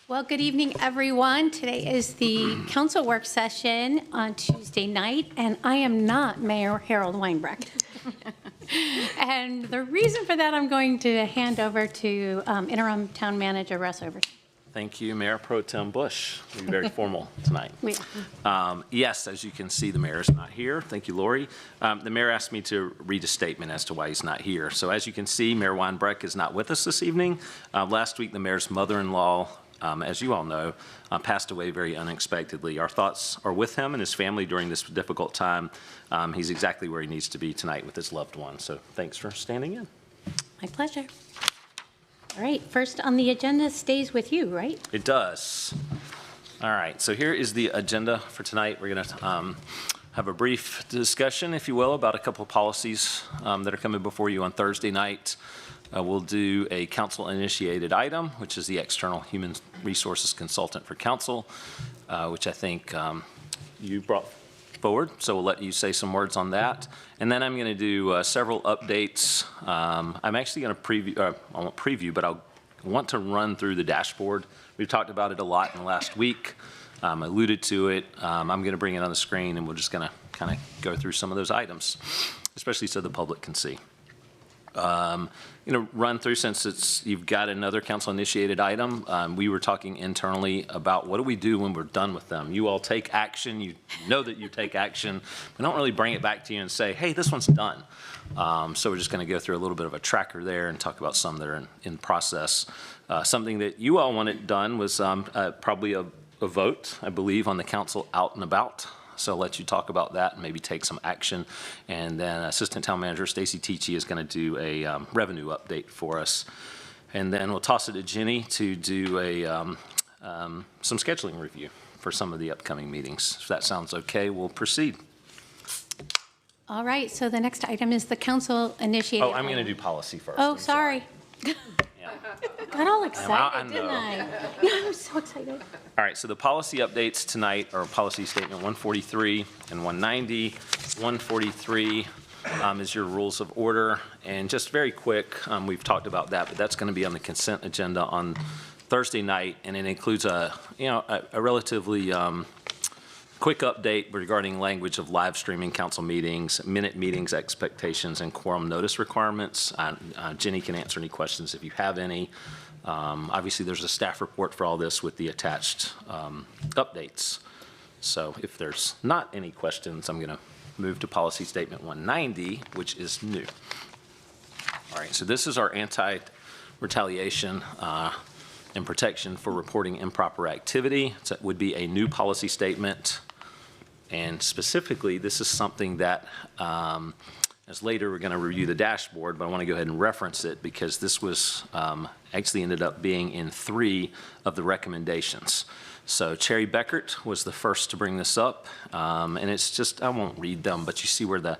Well, good evening, everyone. Today is the council work session on Tuesday night, and I am not Mayor Harold Weinbrecht. And the reason for that, I'm going to hand over to Interim Town Manager Russ Overton. Thank you, Mayor Pro Tem Bush. We're very formal tonight. Yes, as you can see, the mayor is not here. Thank you, Lori. The mayor asked me to read a statement as to why he's not here. So as you can see, Mayor Weinbrecht is not with us this evening. Last week, the mayor's mother-in-law, as you all know, passed away very unexpectedly. Our thoughts are with him and his family during this difficult time. He's exactly where he needs to be tonight with his loved one. So thanks for standing in. My pleasure. All right, first on the agenda stays with you, right? It does. All right, so here is the agenda for tonight. We're going to have a brief discussion, if you will, about a couple of policies that are coming before you on Thursday night. We'll do a council-initiated item, which is the External Human Resources Consultant for Council, which I think you brought forward, so we'll let you say some words on that. And then I'm going to do several updates. I'm actually going to preview, I won't preview, but I want to run through the dashboard. We've talked about it a lot in the last week. I alluded to it. I'm going to bring it on the screen, and we're just going to kind of go through some of those items, especially so the public can see. Run through, since you've got another council-initiated item. We were talking internally about what do we do when we're done with them. You all take action. You know that you take action. We don't really bring it back to you and say, hey, this one's done. So we're just going to go through a little bit of a tracker there and talk about some that are in process. Something that you all wanted done was probably a vote, I believe, on the council out and about. So I'll let you talk about that and maybe take some action. And then Assistant Town Manager Stacy Teachy is going to do a revenue update for us. And then we'll toss it to Jenny to do some scheduling review for some of the upcoming meetings. If that sounds okay, we'll proceed. All right, so the next item is the council-initiated. Oh, I'm going to do policy first. Oh, sorry. Got all excited, I didn't I? Yeah, I was so excited. All right, so the policy updates tonight are policy statement 143 and 190. 143 is your rules of order. And just very quick, we've talked about that, but that's going to be on the consent agenda on Thursday night. And it includes a relatively quick update regarding language of live streaming council meetings, minute meetings expectations, and quorum notice requirements. Jenny can answer any questions if you have any. Obviously, there's a staff report for all this with the attached updates. So if there's not any questions, I'm going to move to policy statement 190, which is new. All right, so this is our anti-retaliation and protection for reporting improper activity. So it would be a new policy statement. And specifically, this is something that, as later we're going to review the dashboard, but I want to go ahead and reference it because this was actually ended up being in 3 of the recommendations. So Cary Beckert was the first to bring this up, and it's just, I won't read them, but you see where the,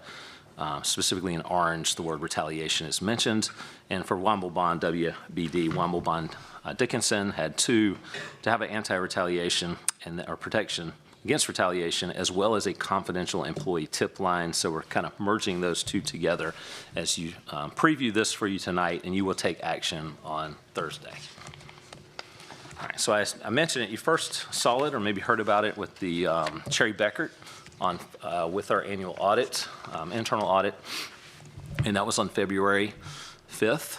specifically in orange, the word retaliation is mentioned. And for Wamblebaum WBD, Wamblebaum Dickinson had 2 to have an anti-retaliation or protection against retaliation, as well as a confidential employee tip line. So we're kind of merging those 2 together as you preview this for you tonight, and you will take action on Thursday. All right, so I mentioned it, you first saw it or maybe heard about it with the Cary Beckert on with our annual audit, internal audit, and that was on February 5th.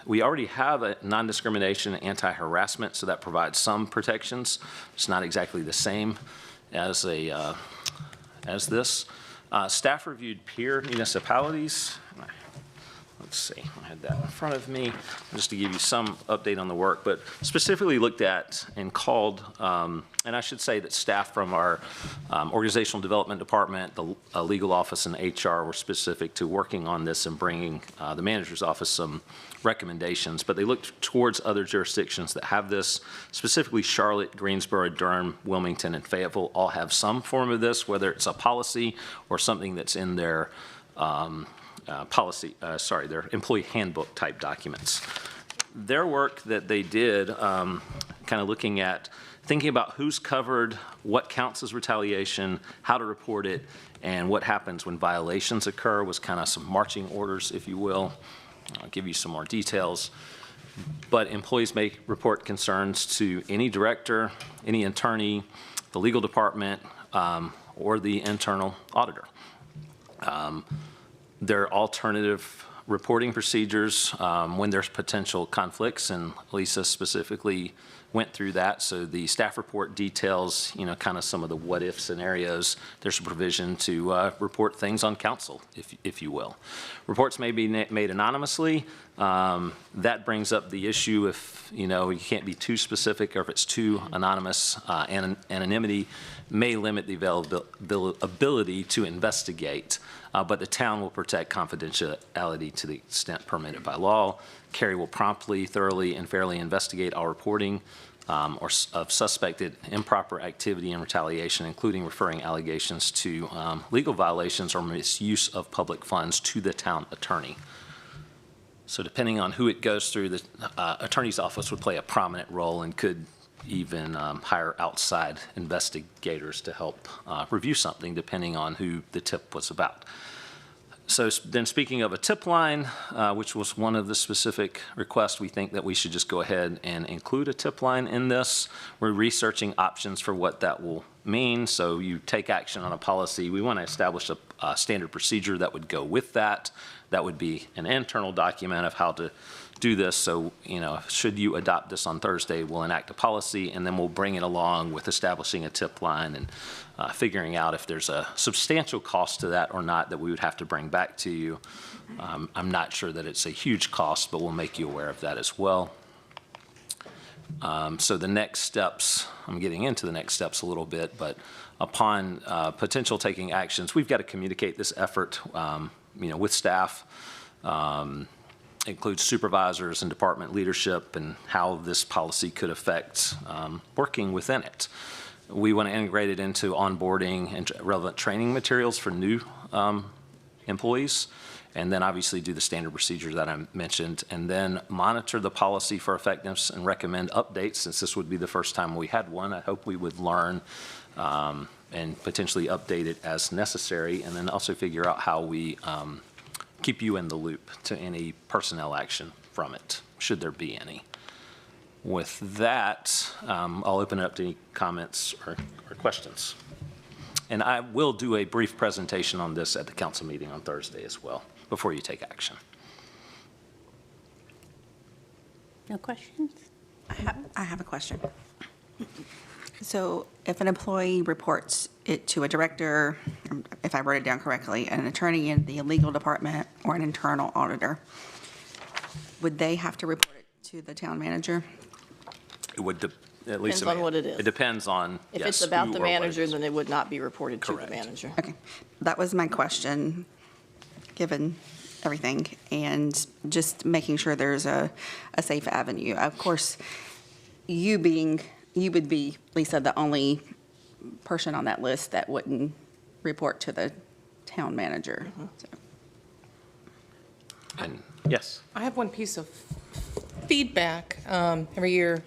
We already have a non-discrimination and anti-harassment, so that provides some protections. It's not exactly the same as this. Staff reviewed peer municipalities. Let's see, I had that in front of me just to give you some update on the work, but specifically looked at and called, and I should say that staff from our organizational development department, the legal office, and HR were specific to working on this and bringing the manager's office some recommendations, but they looked towards other jurisdictions that have this, specifically Charlotte, Greensboro, Durham, Wilmington, and Fayetteville all have some form of this, whether it's a policy or something that's in their their employee handbook type documents. Their work that they did, kind of looking at thinking about who's covered, what counts as retaliation, how to report it, and what happens when violations occur was kind of some marching orders, if you will. I'll give you some more details. But employees may report concerns to any director, any attorney, the legal department, or the internal auditor. There are alternative reporting procedures when there's potential conflicts, and Lisa specifically went through that. So the staff report details, kind of some of the what-if scenarios. There's a provision to report things on council, if you will. Reports may be made anonymously. That brings up the issue if, you can't be too specific, or if it's too anonymous. Anonymity may limit the ability to investigate, but the town will protect confidentiality to the extent permitted by law. Cary will promptly, thoroughly, and fairly investigate all reporting of suspected improper activity and retaliation, including referring allegations to legal violations or misuse of public funds to the town attorney. So depending on who it goes through, the attorney's office would play a prominent role and could even hire outside investigators to help review something, depending on who the tip was about. So then, speaking of a tip line, which was one of the specific requests, we think that we should just go ahead and include a tip line in this. We're researching options for what that will mean. So you take action on a policy. We want to establish a standard procedure that would go with that. That would be an internal document of how to do this. So, should you adopt this on Thursday, we'll enact a policy, and then we'll bring it along with establishing a tip line and figuring out if there's a substantial cost to that or not that we would have to bring back to you. I'm not sure that it's a huge cost, but we'll make you aware of that as well. So the next steps, I'm getting into the next steps a little bit, but upon potential taking actions, we've got to communicate this effort, with staff. Includes supervisors and department leadership and how this policy could affect working within it. We want to integrate it into onboarding and relevant training materials for new employees, and then obviously do the standard procedures that I mentioned, and then monitor the policy for effectiveness and recommend updates. Since this would be the first time we had one, I hope we would learn and potentially update it as necessary, and then also figure out how we keep you in the loop to any personnel action from it, should there be any. With that, I'll open it up to any comments or questions. And I will do a brief presentation on this at the council meeting on Thursday as well, before you take action. No questions? I have a question. So if an employee reports it to a director, if I wrote it down correctly, an attorney in the legal department, or an internal auditor, would they have to report it to the town manager? It would, at least. Depends on what it is. It depends on, If yes, it's about who the or what it manager, is. then it would not be reported to the Correct. manager. Okay, that was my question, given everything, and just making sure there's a safe avenue. Of course, you would be, Lisa, the only person on that list that wouldn't report to the town manager. So. And, yes. I have one piece of feedback. Every year,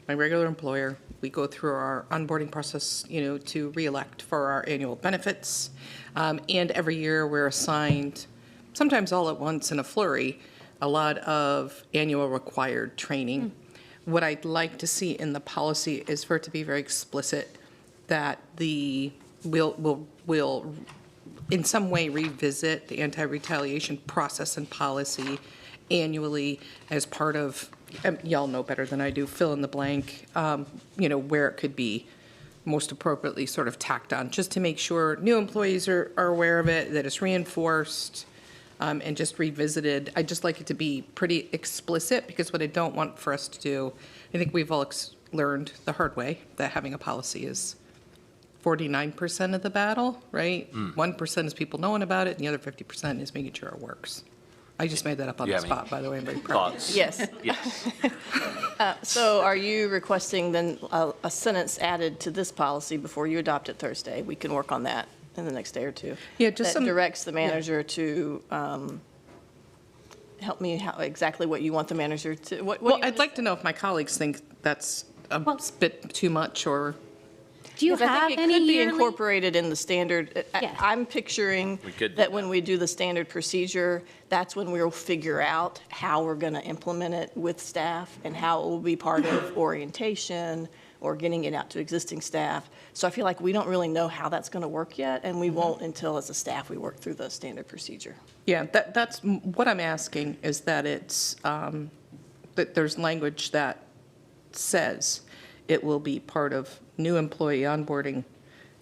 my regular employer, we go through our onboarding process, to reelect for our annual benefits. And every year, we're assigned, sometimes all at once in a flurry, a lot of annual required training. What I'd like to see in the policy is for it to be very explicit that we'll in some way revisit the anti-retaliation process and policy annually as part of, y'all know better than I do, fill in the blank, where it could be most appropriately sort of tacked on, just to make sure new employees are aware of it, that it's reinforced, and just revisited. I'd just like it to be pretty explicit, because what I don't want for us to do, I think we've all learned the hard way that having a policy is 49% of the battle, right? 1% is people knowing about it, and the other 50% is making sure it works. I just made that up on You the have any spot, by the way. I'm very proud. Thoughts? Yes. Yes. So are you requesting then a sentence added to this policy before you adopt it Thursday? We can work on that in the next day or two. Yeah, just That some. directs the manager to, help me, exactly what you want the manager to, what do Well, you I'd like to know if my colleagues think that's a bit too much, or, Do you Yes, I have think it any could be yearly? incorporated in the standard. Yeah. I'm picturing We could do that when that. we do the standard procedure, that's when we'll figure out how we're going to implement it with staff and how it will be part of orientation or getting it out to existing staff. So I feel like we don't really know how that's going to work yet, and we won't until, as a staff, we work through the standard procedure. Yeah, that's what I'm asking, is that it's, that there's language that says it will be part of new employee onboarding.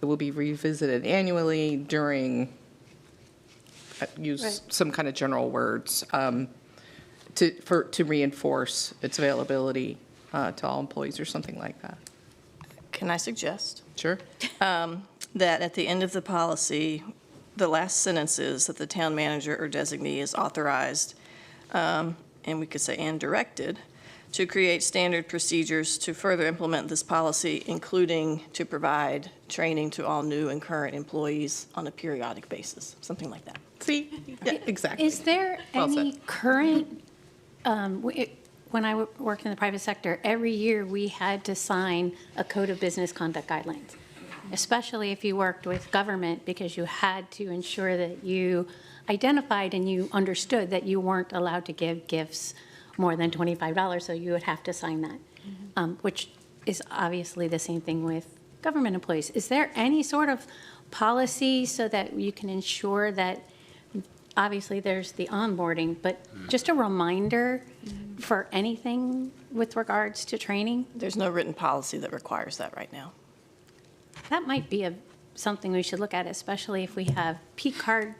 It will be revisited annually during, use Right. some kind of general words, to reinforce its availability to all employees or something like that. Can I suggest Sure? that at the end of the policy, the last sentence is that the town manager or designee is authorized, and we could say and directed, to create standard procedures to further implement this policy, including to provide training to all new and current employees on a periodic basis, something like that. See? Yeah, exactly. Is there Well said. any current, when I worked in the private sector, every year we had to sign a code of business conduct guidelines, especially if you worked with government, because you had to ensure that you identified and you understood that you weren't allowed to give gifts more than $25, so you would have to sign that, which is obviously the same thing with government employees. Is there any sort of policy so that you can ensure that, obviously there's the onboarding, but just a reminder for anything with regards to training? There's no written policy that requires that right now. That might be something we should look at, especially if we have P card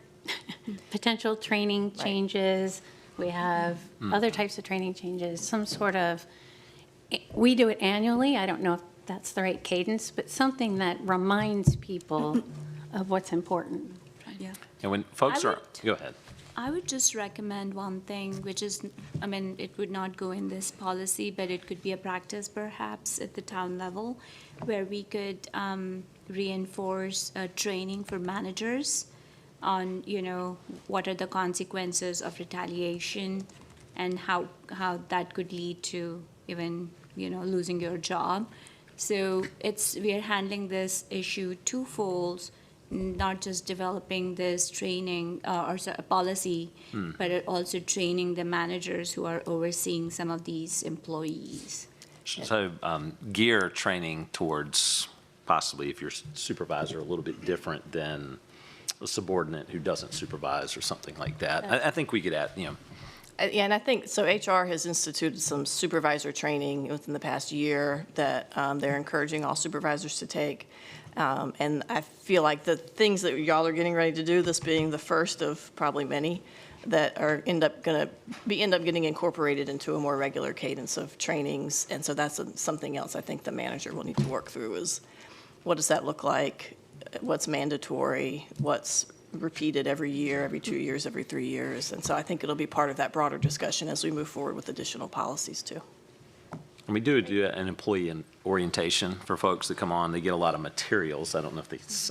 potential training Right. changes. We have other types of training changes, some sort of, we do it annually. I don't know if that's the right cadence, but something that reminds people of what's important. Yeah. And when folks I are, go ahead. I would just recommend one thing, which is, I mean, it would not go in this policy, but it could be a practice perhaps at the town level, where we could reinforce training for managers on, what are the consequences of retaliation and how that could lead to even, losing your job. So we are handling this issue twofold, not just developing this training a policy, but also training the managers who are overseeing some of these employees. So gear training towards possibly, if you're supervisor, a little bit different than a subordinate who doesn't supervise or something like that. I think we could add, Yeah, and I think, so HR has instituted some supervisor training within the past year that they're encouraging all supervisors to take. And I feel like the things that y'all are getting ready to do, this being the first of probably many, that are end up getting incorporated into a more regular cadence of trainings. And so that's something else I think the manager will need to work through is, what does that look like? What's mandatory? What's repeated every year, every 2 years, every 3 years? And so I think it'll be part of that broader discussion as we move forward with additional policies too. and we do an employee orientation for folks that come on. They get a lot of materials. I don't know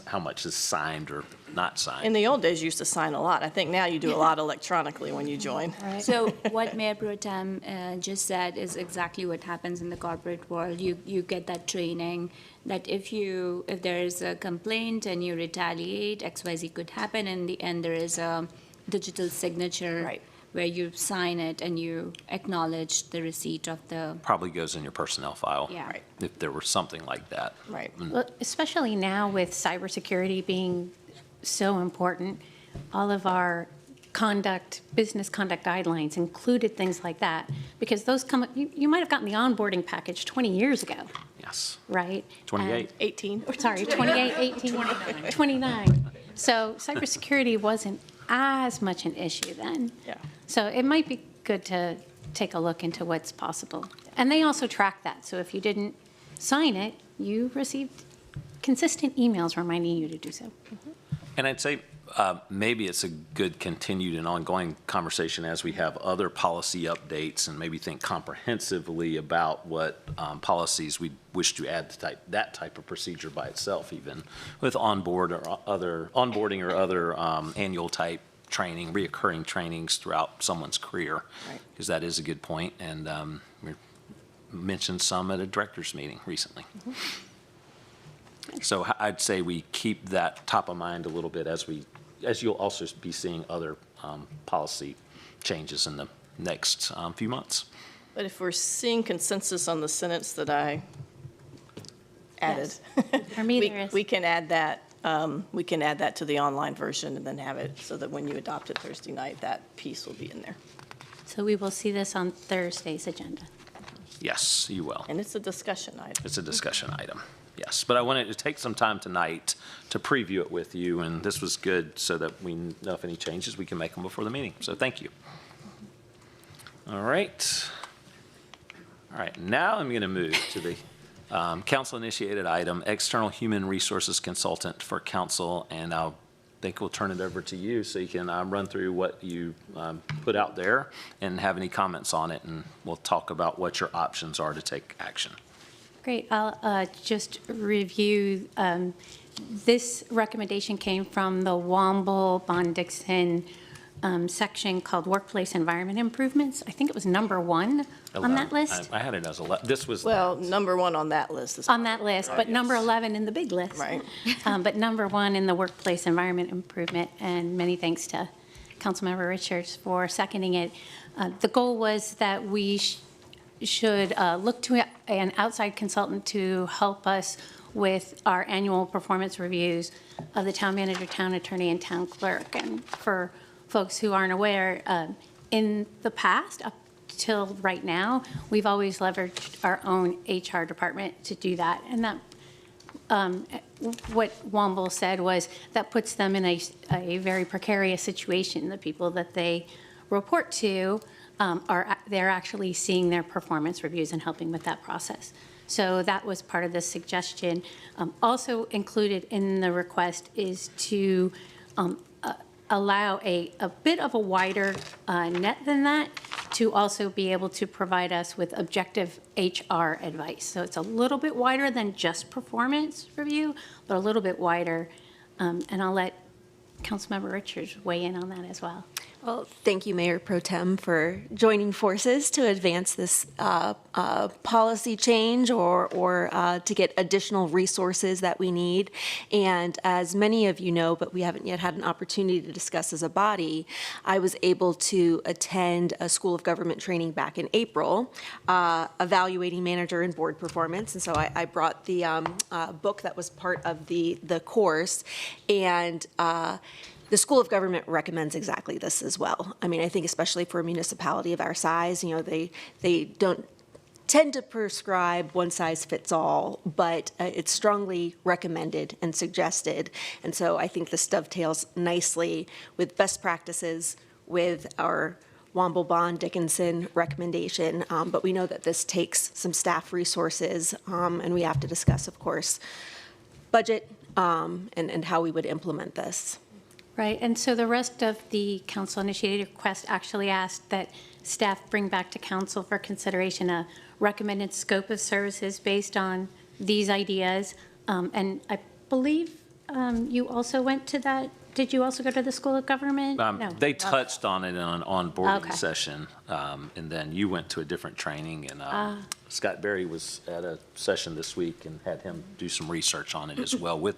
how much is signed or not signed. In the old days, you used to sign a lot. I think now you do a lot electronically when you join. So what Mayor Pro Tem just said is exactly what happens in the corporate world. You get that training that if there is a complaint and you retaliate, XYZ could happen. In the end, there is a digital signature Right. where you sign it and you acknowledge the receipt of the, Probably goes in your personnel file. Yeah. Right. If there were something like that. Right. Well, especially now with cybersecurity being so important, all of our business conduct guidelines included things like that, because those you might have gotten the onboarding package 20 years ago, Yes. right? 28. 18. Sorry, 28, 18, 29. So cybersecurity wasn't as much an issue then. Yeah. So it might be good to take a look into what's possible. And they also track that, so if you didn't sign it, you received consistent emails reminding you to do so. And I'd say maybe it's a good continued and ongoing conversation as we have other policy updates and maybe think comprehensively about what policies we wish to add to that type of procedure by itself, even with onboarding or other annual type training, reoccurring trainings throughout someone's career. Right. Because that is a good point, and we mentioned some at a director's meeting recently. So I'd say we keep that top of mind a little bit as you'll also be seeing other policy changes in the next few months. But if we're seeing consensus on the sentence that I added, For me, there is. we can add that, to the online version and then have it so that when you adopt it Thursday night, that piece will be in there. So we will see this on Thursday's agenda. Yes, you will. And it's a discussion item. It's a discussion item, yes. But I wanted to take some time tonight to preview it with you, and this was good so that we know if any changes, we can make them before the meeting. So thank you. All right. All right, now I'm going to move to the council-initiated item, external human resources consultant for council, and I'll think we'll turn it over to you so you can run through what you put out there and have any comments on it, and we'll talk about what your options are to take action. Great. I'll just review. This recommendation came from the Womble Bond-Dixon section called Workplace Environment Improvements. I think it was number 1 on that list. I had it as 11. This was. Well, number 1 on that list is. On that list, but number 11 in the big list. Right. But number 1 in the Workplace Environment Improvement, and many thanks to Councilmember Richards for seconding it. The goal was that we should look to an outside consultant to help us with our annual performance reviews of the town manager, town attorney, and town clerk. And for folks who aren't aware, in the past, up till right now, we've always leveraged our own HR department to do that. And that, what Womble said was that puts them in a very precarious situation. The people that they report to they're actually seeing their performance reviews and helping with that process. So that was part of the suggestion. Also included in the request is to allow a bit of a wider net than that to also be able to provide us with objective HR advice. So it's a little bit wider than just performance review, but a little bit wider. And I'll let Councilmember Richards weigh in on that as well. Well, thank you, Mayor Pro Tem, for joining forces to advance this policy change or to get additional resources that we need. And as many of you know, but we haven't yet had an opportunity to discuss as a body, I was able to attend a School of Government training back in April, evaluating manager and board performance. And so I brought the book that was part of the course, and the School of Government recommends exactly this as well. I mean, I think especially for a municipality of our size, you know, they don't tend to prescribe one size fits all, but it's strongly recommended and suggested. And so I think this dovetails nicely with best practices with our Womble Bond Dickinson recommendation. But we know that this takes some staff resources, and we have to discuss, of course, budget and how we would implement this. Right, and so the rest of the council-initiated request actually asked that staff bring back to council for consideration a recommended scope of services based on these ideas. And I believe you also went to that. Did you also go to the School of Government? No. They touched on it in an onboarding Okay. session, and then you went to a different training, and Scott Berry was at a session this week and had him do some research on it as well with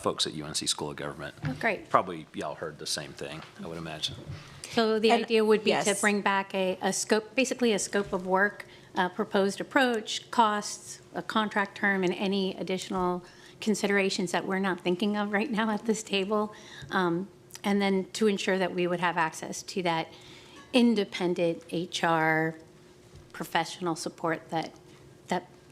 folks at UNC School of Government. Oh, great. Probably y'all heard the same thing, I would imagine. So the And- idea would be to yes. bring back a scope, basically a scope of work, proposed approach, costs, a contract term, and any additional considerations that we're not thinking of right now at this table. And then to ensure that we would have access to that independent HR professional support that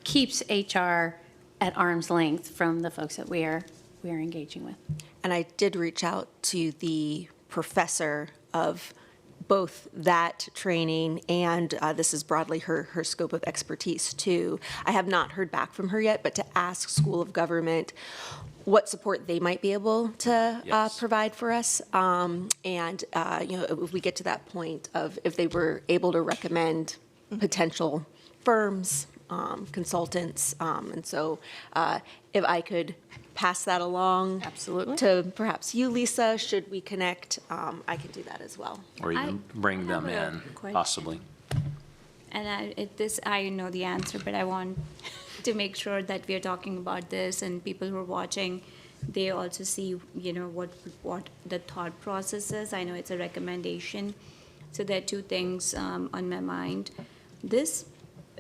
keeps HR at arm's length from the folks that we are engaging with. And I did reach out to the professor of both that training and this is broadly her scope of expertise too. I have not heard back from her yet, but to ask School of Government what support they might be able to Yes. provide for us. And, you know, if we get to that point of if they were able to recommend potential firms, consultants. And so if I could pass that along. Absolutely. To perhaps you, Lisa, should we connect, I can do that as well. Or even bring them have a in, question. possibly. And I know the answer, but I want to make sure that we are talking about this and people who are watching, they also see, what the thought process is. I know it's a recommendation. So there are two things on my mind. This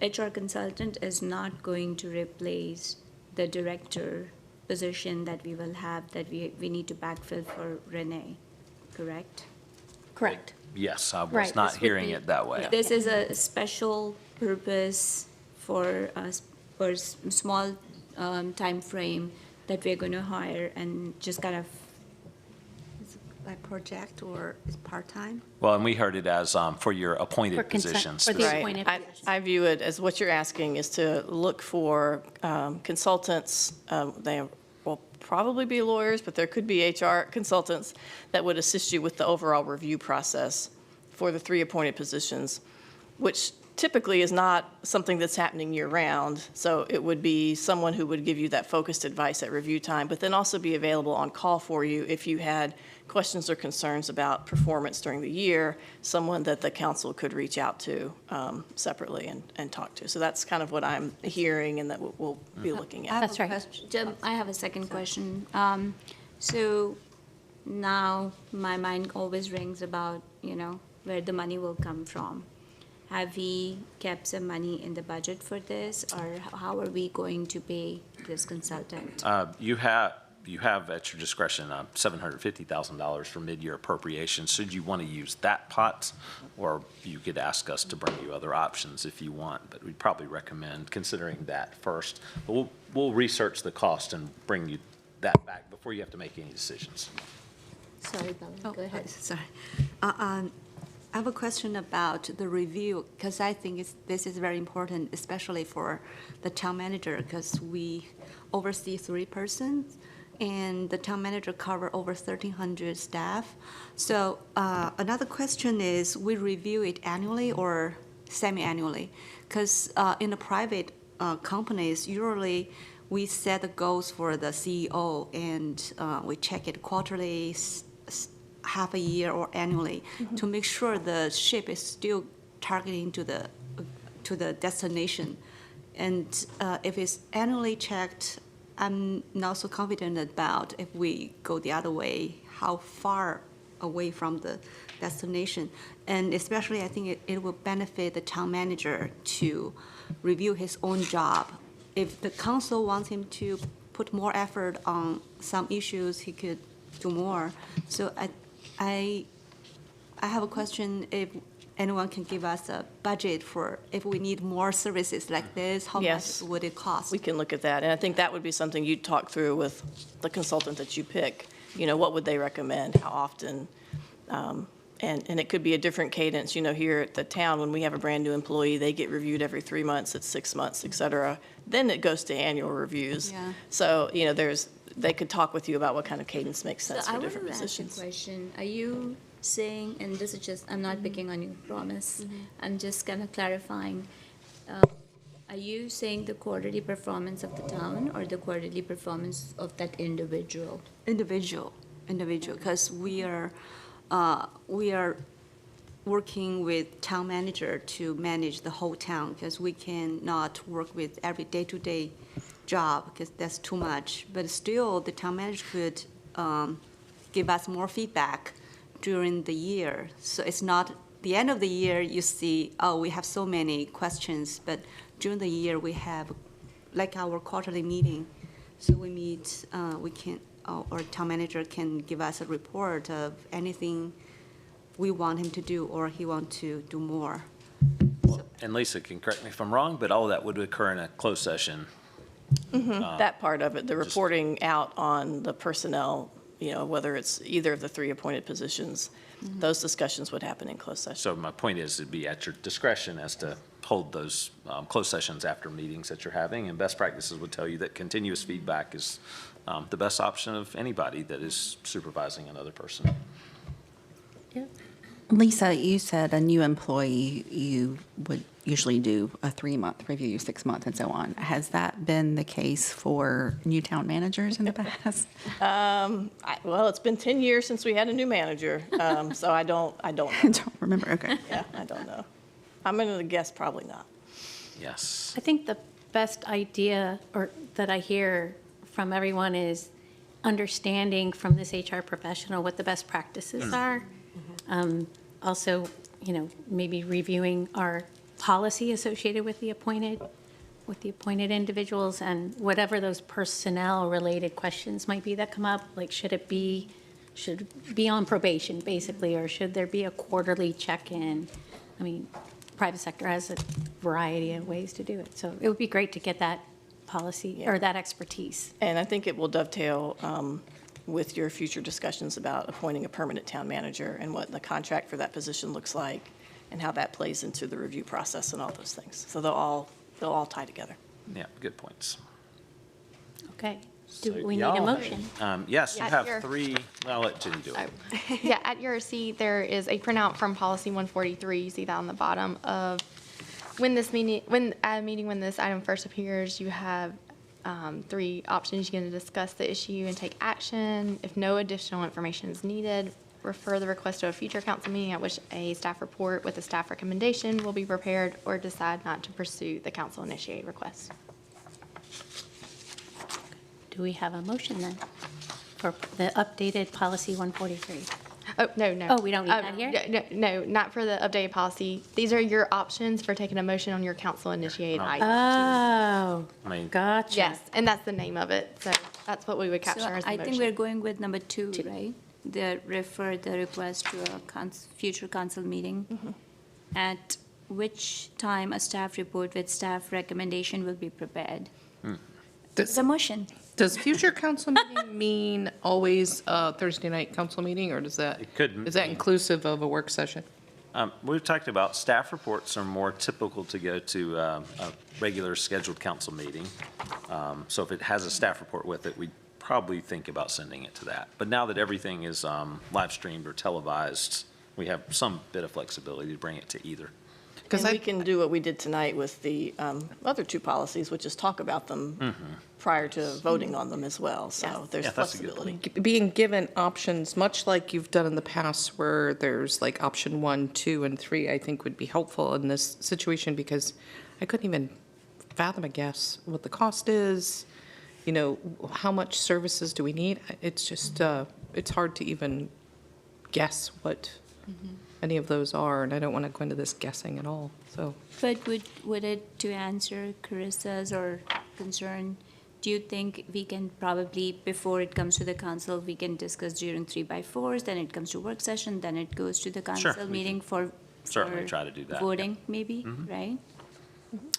HR consultant is not going to replace the director position that we will have, that we need to backfill for Renee, correct? Correct. Yes, I was Right, not this would hearing be- it that way. This is a special purpose for us, for small time frame that we're going to hire and just kind of, Like project or is part-time? Well, and we heard it as for your For appointed consent- positions. for the Right. appointed positions. I view it as what you're asking is to look for consultants. They will probably be lawyers, but there could be HR consultants that would assist you with the overall review process for the 3 appointed positions, which typically is not something that's happening year-round. So it would be someone who would give you that focused advice at review time, but then also be available on call for you if you had questions or concerns about performance during the year, someone that the council could reach out to separately and talk to. So that's kind of what I'm hearing and that we'll be looking at. That's right. I have a second question. So now my mind always rings about, where the money will come from. Have we kept some money in the budget for this, or how are we going to pay this consultant? You have at your discretion $750,000 for mid-year appropriations. Should you want to use that pot, or you could ask us to bring you other options if you want, but we'd probably recommend considering that first. But we'll research the cost and bring you that back before you have to make any decisions. Sorry, Bella, go ahead. Sorry. I have a question about the review, because I think this is very important, especially for the town manager, because we oversee 3 persons, and the town manager cover over 1,300 staff. So another question is, we review it annually or semi-annually? Because in the private companies, usually we set the goals for the CEO, and we check it quarterly, half a year, or annually, to make sure the ship is still targeting to the destination. And if it's annually checked, I'm not so confident about if we go the other way, how far away from the destination. And especially, I think it will benefit the town manager to review his own job. If the council wants him to put more effort on some issues, he could do more. So I have a question, if anyone can give us a budget for if we need more services like this, how Yes. much would it cost? We can look at that, and I think that would be something you'd talk through with the consultant that you pick. What would they recommend, how often? And it could be a different cadence. Here at the town, when we have a brand-new employee, they get reviewed every 3 months, it's 6 months, et cetera. Then it goes to annual reviews. Yeah. So, they could talk with you about what kind of cadence makes sense So I for want different to ask a positions. question. Are you saying, and this is just, I'm not picking on you, promise. I'm just kind of clarifying. Are you saying the quarterly performance of the town or the quarterly performance of that individual? Individual, because we are working with town manager to manage the whole town, because we cannot work with every day-to-day job, because that's too much. But still, the town manager could give us more feedback during the year. So it's not the end of the year you see, oh, we have so many questions, but during the year we have like our quarterly meeting. So we meet, our town manager can give us a report of anything we want him to do or he want to do more. And Lisa can correct me if I'm wrong, but all of that would occur in a closed session. That part of it, the reporting out on the personnel, whether it's either of the 3 appointed positions, those discussions would happen in closed session. So my point is, it'd be at your discretion as to hold those closed sessions after meetings that you're having. And best practices would tell you that continuous feedback is the best option of anybody that is supervising another person. Lisa, you said a new employee, you would usually do a 3-month review, 6 months, and so on. Has that been the case for new town managers in the past? Well, it's been 10 years since we had a new manager, so I don't know. I don't remember, okay. Yeah, I don't know. I'm going to guess probably not. Yes. I think best idea or that I hear from everyone is understanding from this HR professional what the best practices are. Also, maybe reviewing our policy associated with the appointed individuals and whatever those personnel-related questions might be that come up, like should it be on probation, basically, or should there be a quarterly check-in? I mean, private sector has a variety of ways to do it, so it would be great to get that policy or that expertise. And I think it will dovetail with your future discussions about appointing a permanent town manager and what the contract for that position looks like and how that plays into the review process and all those things. So they'll all tie together. Yeah, good points. Okay, So do we need a y'all- motion? Yes, you Yeah, have here. 3, I'll let Jen do it. Yeah, at your seat, there is a printout from policy 143. You see that on the bottom of when this meeting, when this item first appears, you have 3 options. You're going to discuss the issue and take action. If no additional information is needed, refer the request to a future council meeting at which a staff report with a staff recommendation will be prepared, or decide not to pursue the council initiated request. Do we have a motion then for the updated policy 143? Oh, no. Oh, we don't need that here? No, not for the updated policy. These are your options for taking a motion on your council initiated item. Oh, I mean, gotcha. Yes, and that's the name of it, so that's what we would capture So as the I motion. think we're going with number 2, right? Refer the request to a future council meeting. At which time a staff report with staff recommendation will be prepared. Does- The motion. Does future council meeting mean always a Thursday night council meeting, or does that? It could Is that mean- inclusive of a work session? We've talked about staff reports are more typical to go to a regular scheduled council meeting. So if it has a staff report with it, we'd probably think about sending it to that. But now that everything is live streamed or televised, we have some bit of flexibility to bring it to either. Because And we can do what we did tonight with the other 2 policies, which is talk about them prior to voting on them as well. So there's Yeah, that's a good flexibility. being given options, much like you've done in the past, where there's like option 1, 2, and 3, I think would be helpful in this situation, because I couldn't even fathom a guess what the cost is, how much services do we need? It's just, it's hard to even guess what any of those are, and I don't want to go into this guessing at all, so. But would it, to answer Carissa's or concern, do you think we can probably, before it comes to the council, we can discuss during 3x4s, then it comes to work session, then it goes to the council we meeting for certainly for try to do that, yeah. voting, maybe, right?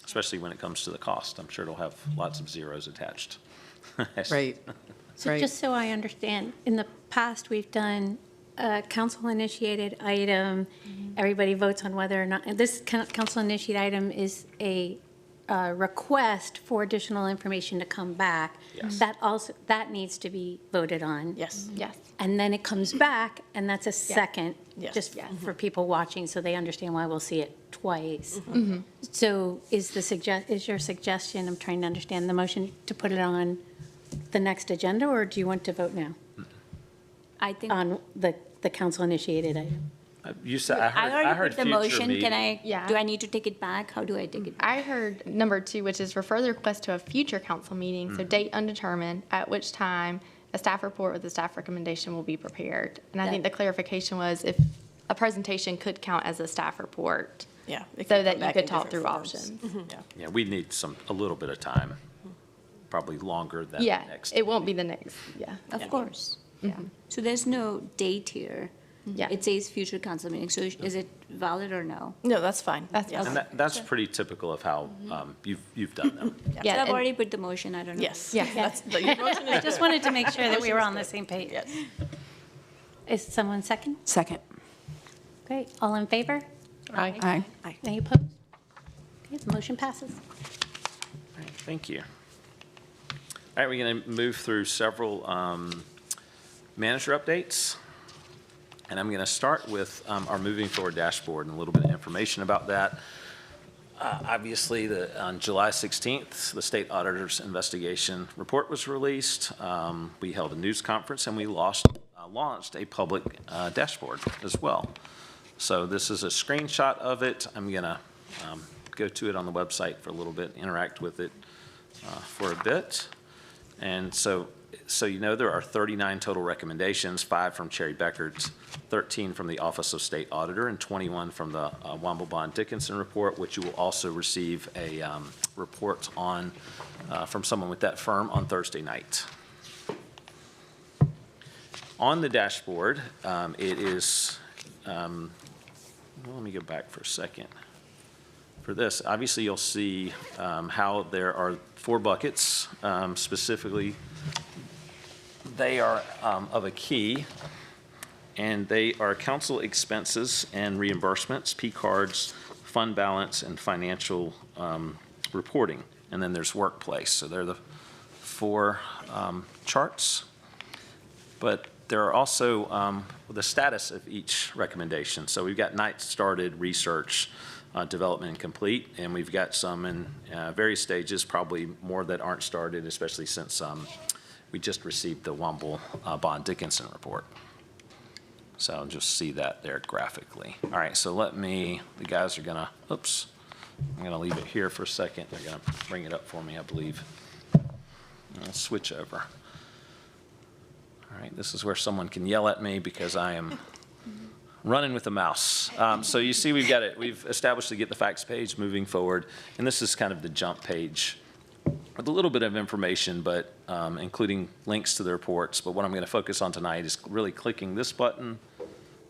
Especially when it comes to the cost. I'm sure it'll have lots of zeros attached. Right. So Right. just so I understand, in the past, we've done a council-initiated item. Everybody votes on whether or not, and this council-initiated item is a request for additional information to come back. Yes. That needs to be voted on. Yes. Yes. And then it comes back, and that's a second, Yes. just for people watching, so they understand why we'll see it twice. So is your suggestion, I'm trying to understand, the motion to put it on the next agenda, or do you want to vote now I think, on the council-initiated item? You said, I I already heard put the future motion, meeting. can I, Yeah. do I need to take it back? How do I take it back? I heard number 2, which is refer the request to a future council meeting, so date undetermined, at which time a staff report with a staff recommendation will be prepared. And I think the clarification was if a presentation could count as a staff report, Yeah. it so come that you back could in talk different through forms. options. Yeah. Yeah, we need a little bit of time, probably longer than the Yeah, next. it won't be the next, yeah. Of course, yeah. So there's no date here. Yeah. It says future council meeting, so is it valid or no? No, that's fine. That's Yes. And that's pretty typical of how you've done them. Yeah, So I've and- already put the motion, I don't know. Yes. Yeah. That's, your motion I is just good. wanted to make sure that we were on the same page. Yes. Is someone second? Second. Okay, all in favor? Aye. Aye. Any opposed? Okay, the motion passes. All right, thank you. All right, we're going to move through several manager updates. And I'm going to start with our moving forward dashboard and a little bit of information about that. Obviously, on July 16th, the state auditor's investigation report was released. We held a news conference and we launched a public dashboard as well. So this is a screenshot of it. I'm going to go to it on the website for a little bit, interact with it for a bit. And so there are 39 total recommendations, 5 from Cary Beckert, 13 from the Office of State Auditor, and 21 from the Womble Dickinson report, which you will also receive a report on from someone with that firm on Thursday night. On the dashboard, it is, let me go back for a second. For this, obviously you'll see how there are 4 buckets. Specifically, they are of a key, and they are council expenses and reimbursements, P cards, fund balance, and financial reporting. And then there's workplace. So they're the 4 charts. But there are also the status of each recommendation. So we've got night started, research, development, and complete, and we've got some in various stages, probably more that aren't started, especially since we just received the Womble Dickinson report. So I'll just see that there graphically. All right, so the guys are gonna, I'm gonna leave it here for a second. They're gonna bring it up for me, I believe. I'll switch over. All right, this is where someone can yell at me because I am running with the mouse. So you see we've established the Get the Facts page moving forward, and this is kind of the jump page with a little bit of information, but including links to the reports. But what I'm going to focus on tonight is really clicking this button,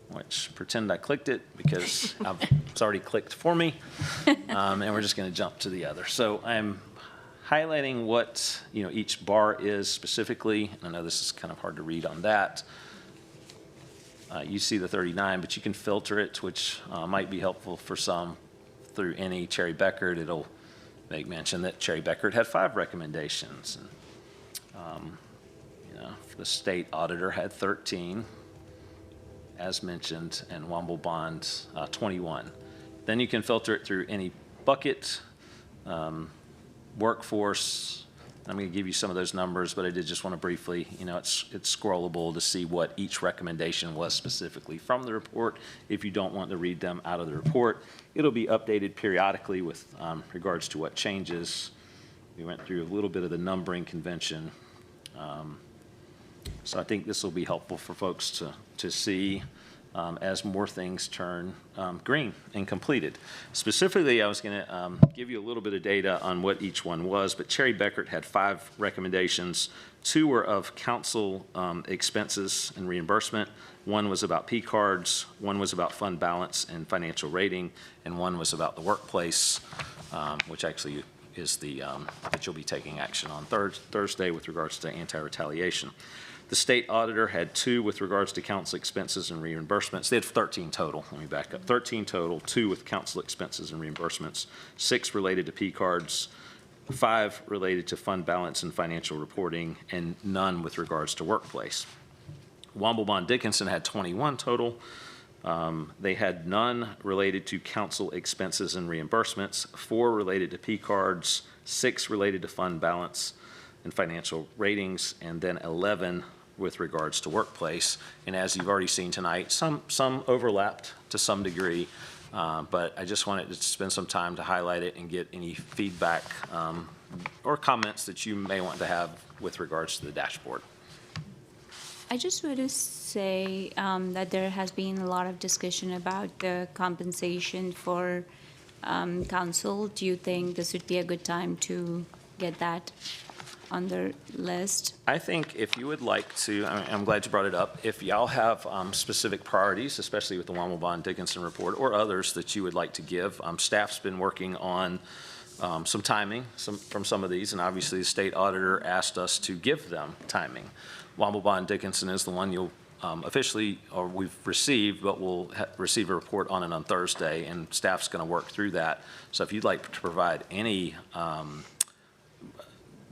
which pretend I clicked it because it's already clicked for me, and we're just going to jump to the other. So I'm highlighting what each bar is specifically. And I know this is kind of hard to read on that. You see the 39, but you can filter it, which might be helpful for some through any Cary Beckert. It'll make mention that Cary Beckert had 5 recommendations. And, the state auditor had 13, as mentioned, and Womble Bond 21. Then you can filter it through any bucket, workforce. I'm going to give you some of those numbers, but I did just want to briefly, it's scrollable to see what each recommendation was specifically from the report. If you don't want to read them out of the report, it'll be updated periodically with regards to what changes. We went through a little bit of the numbering convention. So I think this will be helpful for folks to see as more things turn green and completed. Specifically, I was going to give you a little bit of data on what each one was, but Cary Beckert had 5 recommendations. 2 were of council expenses and reimbursement. 1 was about P cards, 1 was about fund balance and financial rating, and 1 was about the workplace, which actually is that you'll be taking action on Thursday with regards to anti-retaliation. The state auditor had 2 with regards to council expenses and reimbursements. They had 13 total. Let me back up. 13 total, 2 with council expenses and reimbursements, 6 related to P cards, 5 related to fund balance and financial reporting, and none with regards to workplace. Womble Dickinson had 21 total. They had none related to council expenses and reimbursements, 4 related to P cards, 6 related to fund balance and financial ratings, and then 11 with regards to workplace. And as you've already seen tonight, some overlapped to some degree, but I just wanted to spend some time to highlight it and get any feedback or comments that you may want to have with regards to the dashboard. I just want to say that there has been a lot of discussion about the compensation for council. Do you think this would be a good time to get that on the list? I think if you would like to, I'm glad you brought it up, if y'all have specific priorities, especially with the Womble Dickinson report or others that you would like to give, staff's been working on some timing from some of these, and obviously the state auditor asked us to give them timing. Womble Dickinson is the one you'll officially, or we've received, but we'll receive a report on it on Thursday, and staff's going to work through that. So if you'd like to provide any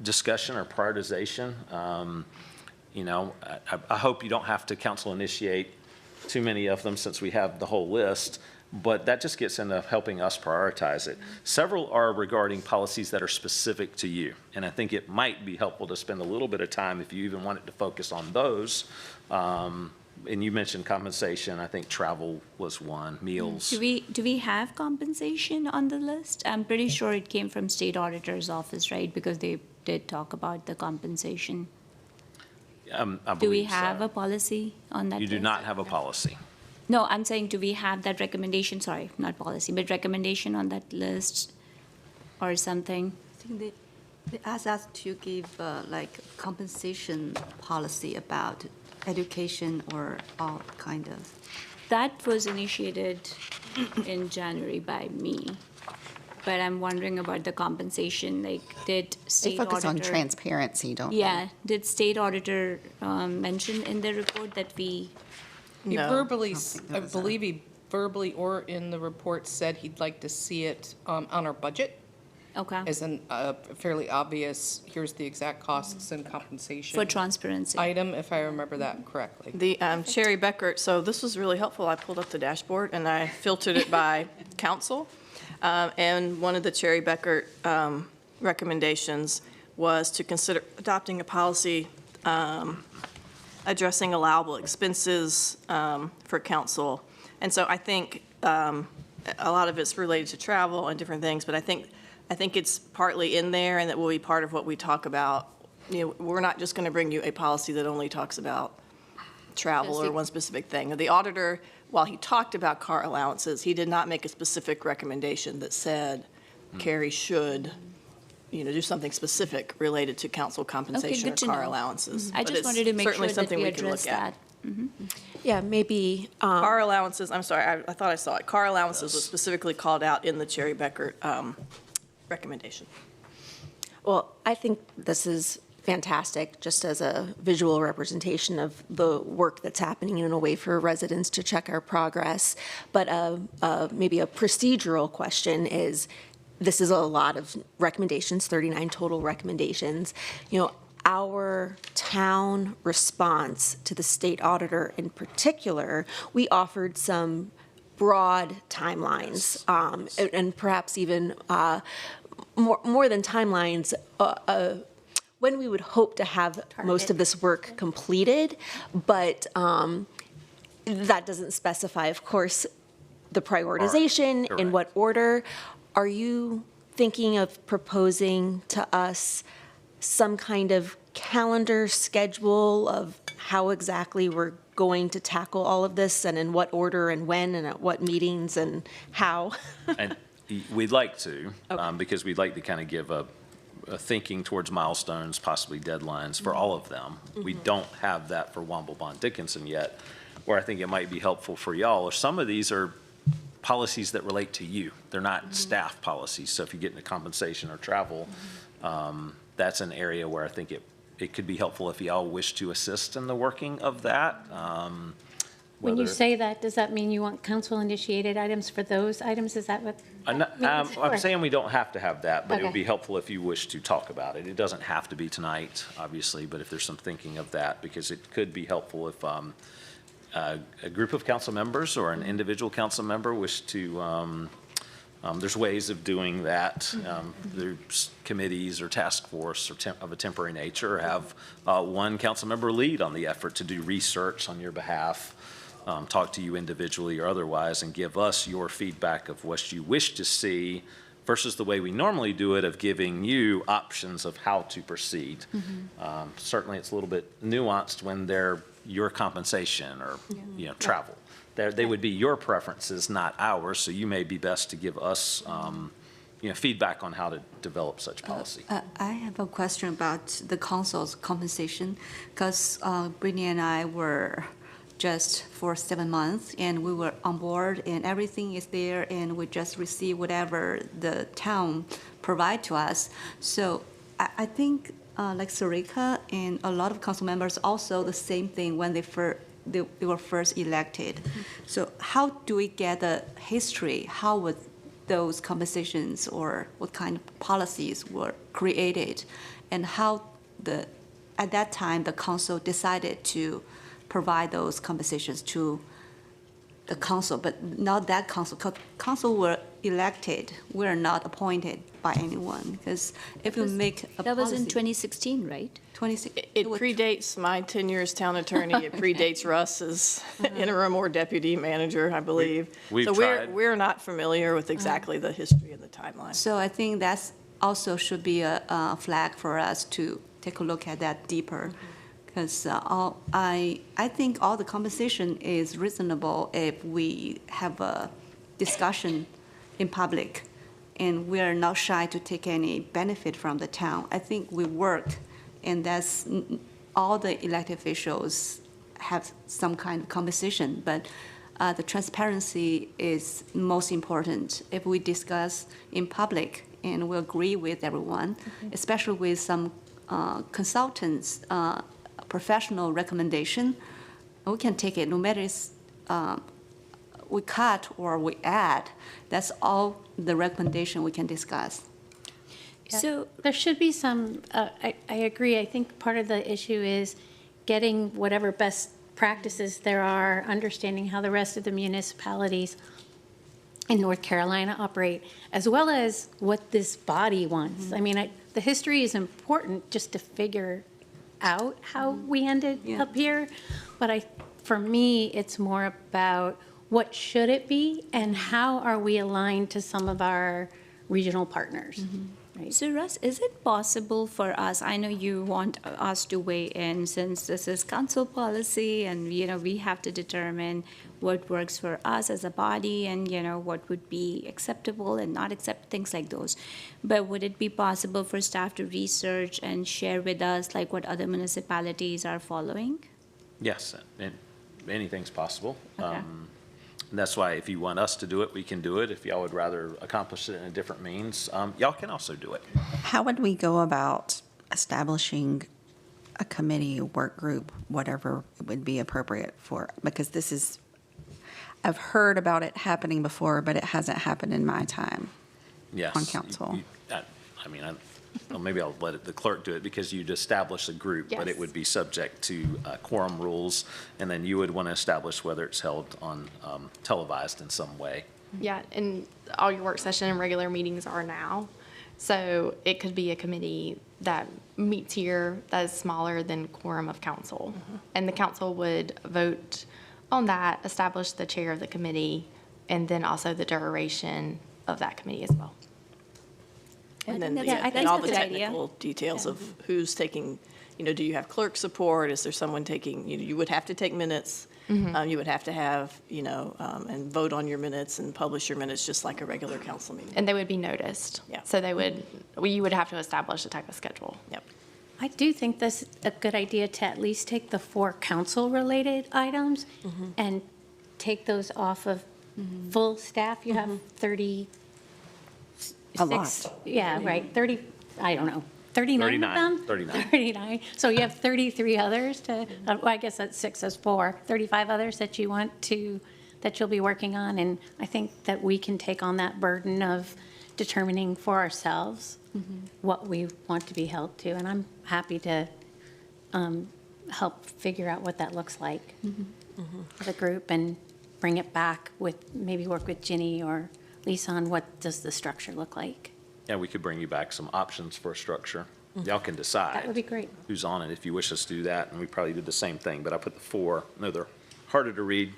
discussion or prioritization, I hope you don't have to council initiate too many of them since we have the whole list, but that just gets into helping us prioritize it. Several are regarding policies that are specific to you, and I think it might be helpful to spend a little bit of time, if you even wanted to focus on those, and you mentioned compensation, I think travel was one, meals. Do we have compensation on the list? I'm pretty sure it came from state auditor's office, right? Because they did talk about the compensation. I Do we believe have so. a policy on that You do list? not have a policy. No, I'm saying, do we have that recommendation, sorry, not policy, but recommendation on that list or something? I think they asked us to give like compensation policy about education or all kind of. That was initiated in January by me, but I'm wondering about the compensation, like, did They state auditor? focus on transparency, don't they? Yeah, did state auditor mention in the report that we, He No. verbally, think I that was a- believe he verbally or in the report said he'd like to see it on our budget okay, as an fairly obvious, here's the exact costs and compensation. for transparency? Item, if I remember that correctly. The Cherry Beckert, so this was really helpful. I pulled up the dashboard and I filtered it by council. And one of the Cherry Beckert recommendations was to consider adopting a policy addressing allowable expenses for council. And so I think a lot of it's related to travel and different things, but I think it's partly in there and that will be part of what we talk about. You know, we're not just going to bring you a policy that only talks about travel or one specific thing. The auditor, while he talked about car allowances, he did not make a specific recommendation that said Cary should, do something specific related to council compensation or good to car know. allowances. I But just it's wanted to make certainly sure that something we can look address at. that. Yeah, maybe, Car allowances, I'm sorry, I thought I saw it. Car allowances was specifically called out in the Cherry Beckert recommendation. well, I think this is fantastic, just as a visual representation of the work that's happening in a way for residents to check our progress. But maybe a procedural question is, this is a lot of recommendations, 39 total recommendations. Our town response to the state auditor in particular, we offered some broad timelines, and perhaps even more than timelines, when we would hope to have most of this work completed, but that doesn't specify, of course, the prioritization, in Correct. what order. Are you thinking of proposing to us some kind of calendar schedule of how exactly we're going to tackle all of this, and in what order and when and at what meetings and how? And we'd like to, because we'd like to kind of give a thinking towards milestones, possibly deadlines for all of them. We don't have that for Womble Bond Dickinson yet, where I think it might be helpful for y'all, or some of these are policies that relate to you. They're not staff policies, so if you get into compensation or travel, that's an area where I think it could be helpful if y'all wish to assist in the working of that. When you whether- say that, does that mean you want council-initiated items for those items? Is that what? I'm means? saying we don't have to have that, but it would Okay. be helpful if you wish to talk about it. It doesn't have to be tonight, obviously, but if there's some thinking of that, because it could be helpful if a group of council members or an individual council member wish to, there's ways of doing that. There's committees or task force or of a temporary nature, or have one council member lead on the effort to do research on your behalf, talk to you individually or otherwise, and give us your feedback of what you wish to see versus the way we normally do it of giving you options of how to proceed. Certainly, it's a little bit nuanced when they're your compensation or, travel. They would be your preferences, not ours, so you may be best to give us, feedback on how to develop such policy. I have a question about the council's compensation, because Brittany and I were just for 7 months, and we were on board, and everything is there, and we just receive whatever the town provide to us. So I think, like Sarika and a lot of council members, also the same thing when they were first elected. So how do we get the history? How would those compensations or what kind of policies were created? And how at that time, the council decided to provide those compensations to the council, but not that council. Council were elected, we're not appointed by anyone, because if you make a That was in policy. 2016, right? 26. It was- predates my tenure as town attorney. It predates Russ as interim or deputy manager, I believe. We've So tried. we're not familiar with exactly the history and the timeline. So I think that's also should be a flag for us to take a look at that deeper. Because I think all the conversation is reasonable if we have a discussion in public and we are not shy to take any benefit from the town. I think we work, and that's, all the elected officials have some kind of conversation, but the transparency is most important. If we discuss in public and we agree with everyone, especially with some consultants, professional recommendation, we can take it, no matter it's, we cut or we add, that's all the recommendation we can discuss. So There should be some, I agree, I think part of the issue is getting whatever best practices there are, understanding how the rest of the municipalities in North Carolina operate, as well as what this body wants. I mean, the history is important just to figure out how we ended Yeah. up here, but for me, it's more about what should it be and how are we aligned to some of our regional partners, right? So Russ, is it possible for us, I know you want us to weigh in since this is council policy and, we have to determine what works for us as a body and, what would be acceptable and not accept, things like those. But would it be possible for staff to research and share with us like what other municipalities are following? Yes, and anything's possible. Okay. And that's why if you want us to do it, we can do it. If y'all would rather accomplish it in a different means, y'all can also do it. How would we go about establishing a committee, work group, whatever would be appropriate for? Because this is, I've heard about it happening before, but it hasn't happened in my time. Yes. On council. Well, maybe I'll let the clerk do it because you'd establish a group, but it Yes. would be subject to quorum rules. And then you would want to establish whether it's held on televised in some way. Yeah, and all your work session and regular meetings are now. So it could be a committee that meets here that is smaller than quorum of council. And the council would vote on that, establish the chair of the committee, and then also the duration of that committee as well. And then, that's- I and think all that's the a good idea. technical details of who's taking, do you have clerk support? Is there someone taking, you would have to take minutes. You would have to have, and vote on your minutes and publish your minutes just like a regular council meeting. And they would be noticed. Yeah. So you would have to establish a type of schedule. Yep. I do think that's a good idea to at least take the 4 council-related items and take those off of full staff. You have 36. A lot. Yeah, right, 30, I don't know, 39 of 39, them? 39. 39. So you have 33 others well, I guess that's 6 is 4, 35 others that that you'll be working on. And I think that we can take on that burden of determining for ourselves what we want to be held to. And I'm happy to help figure out what that looks like as a group and bring it back maybe work with Ginny or Lisa on what does the structure look like. Yeah, we could bring you back some options for a structure. Y'all can decide. That would be great. Who's on it if you wish us to do that, and we probably did the same thing, but I put the 4. No, they're harder to read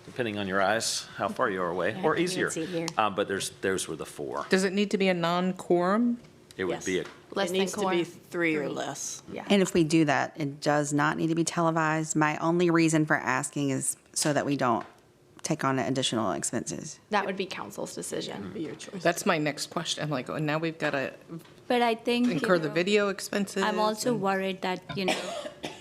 depending on your eyes, how far you are away, Yeah, or I easier. can't see here. But those were the 4. Does it need to be a non-quorum? It would be, Less It than needs to be quorum. 3 or less. Yeah. And if we do that, it does not need to be televised. My only reason for asking is so that we don't take on additional expenses. That would be council's decision. Be your choice. That's my next question. I'm like, oh, now we've got to But I think, incur the video expenses. I'm also and- worried that,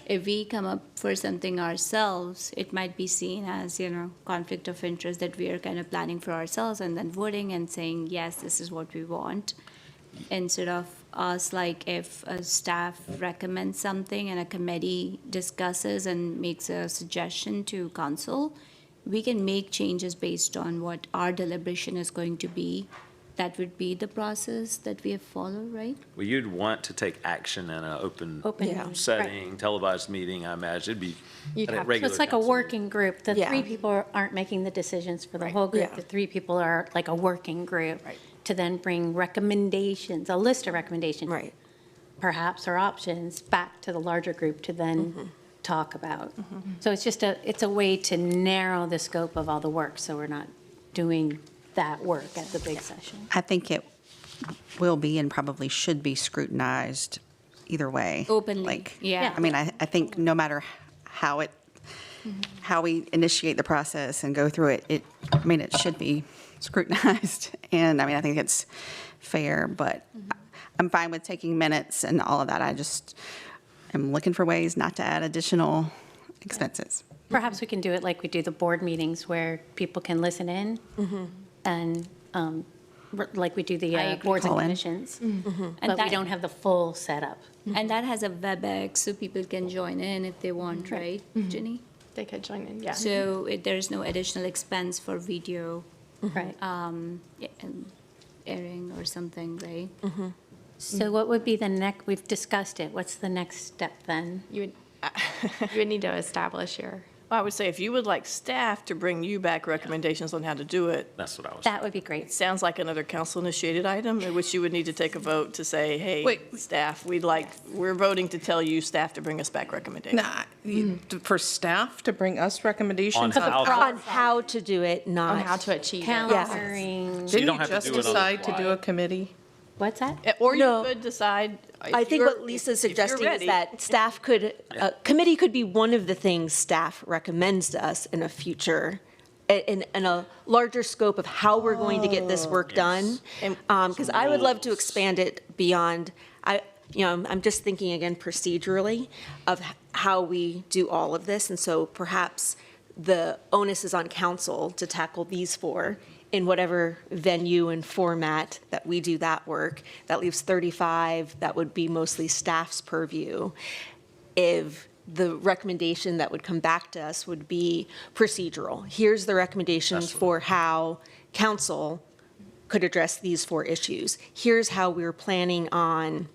if we come up for something ourselves, it might be seen as, conflict of interest that we are kind of planning for ourselves and then voting and saying, yes, this is what we want. Instead of us, like if a staff recommends something and a committee discusses and makes a suggestion to council, we can make changes based on what our deliberation is going to be that would be the process that we have followed, right? Well, you'd want to take action in an open Open, setting, televised meeting, I imagine. It'd be You'd at a have to- So regular it's like a council working group. The Yeah. three people aren't making the decisions for the whole group. Yeah. The three people are like a working group. Right. To then bring recommendations, a list of recommendations. Right. Perhaps, or options, back to the larger group to then talk about. So it's just it's a way to narrow the scope of all the work, so we're not doing that work at the big session. I think it will be and probably should be scrutinized either way. Openly, Like, yeah. I mean, I think no matter how how we initiate the process and go through it, I mean, it should be scrutinized. And I mean, I think it's fair, but I'm fine with taking minutes and all of that. I just am looking for ways not to add additional expenses. Perhaps we can do it like we do the board meetings where people can listen in and like we do the boards and Call in. commissions. And But we that- don't have the full setup. And that has a WebEx, so people can join in if they want, right, Ginny? They could join in, yeah. So there's no additional expense for video Right. airing or something, right? So what would be the next, we've discussed it, what's the next step then? You would need to establish your, I would say if you would like staff to bring you back recommendations on how to do it, That's what I was. That would be great. sounds like another council-initiated item in which you would need to take a vote to say, hey, Wait. staff, we're voting to tell you, staff, to bring us back recommendations. For staff to bring us recommendations? On how- On how to do it, on not. how to achieve it. Calendaring, So you Didn't don't you have to just do it on the decide to do fly. a committee? what's that? Or you No. could decide. I think what Lisa's suggesting is that staff could, committee could be one of the things staff recommends to us in a future, in a larger scope of how we're going to get this work done. And- Because I would love to expand it beyond, I'm just thinking again procedurally of how we do all of this. And so perhaps the onus is on council to tackle these four in whatever venue and format that we do that work. That leaves 35, that would be mostly staff's purview. If the recommendation that would come back to us would be procedural. Here's the recommendations for how council could address these four issues. Here's how we're planning on,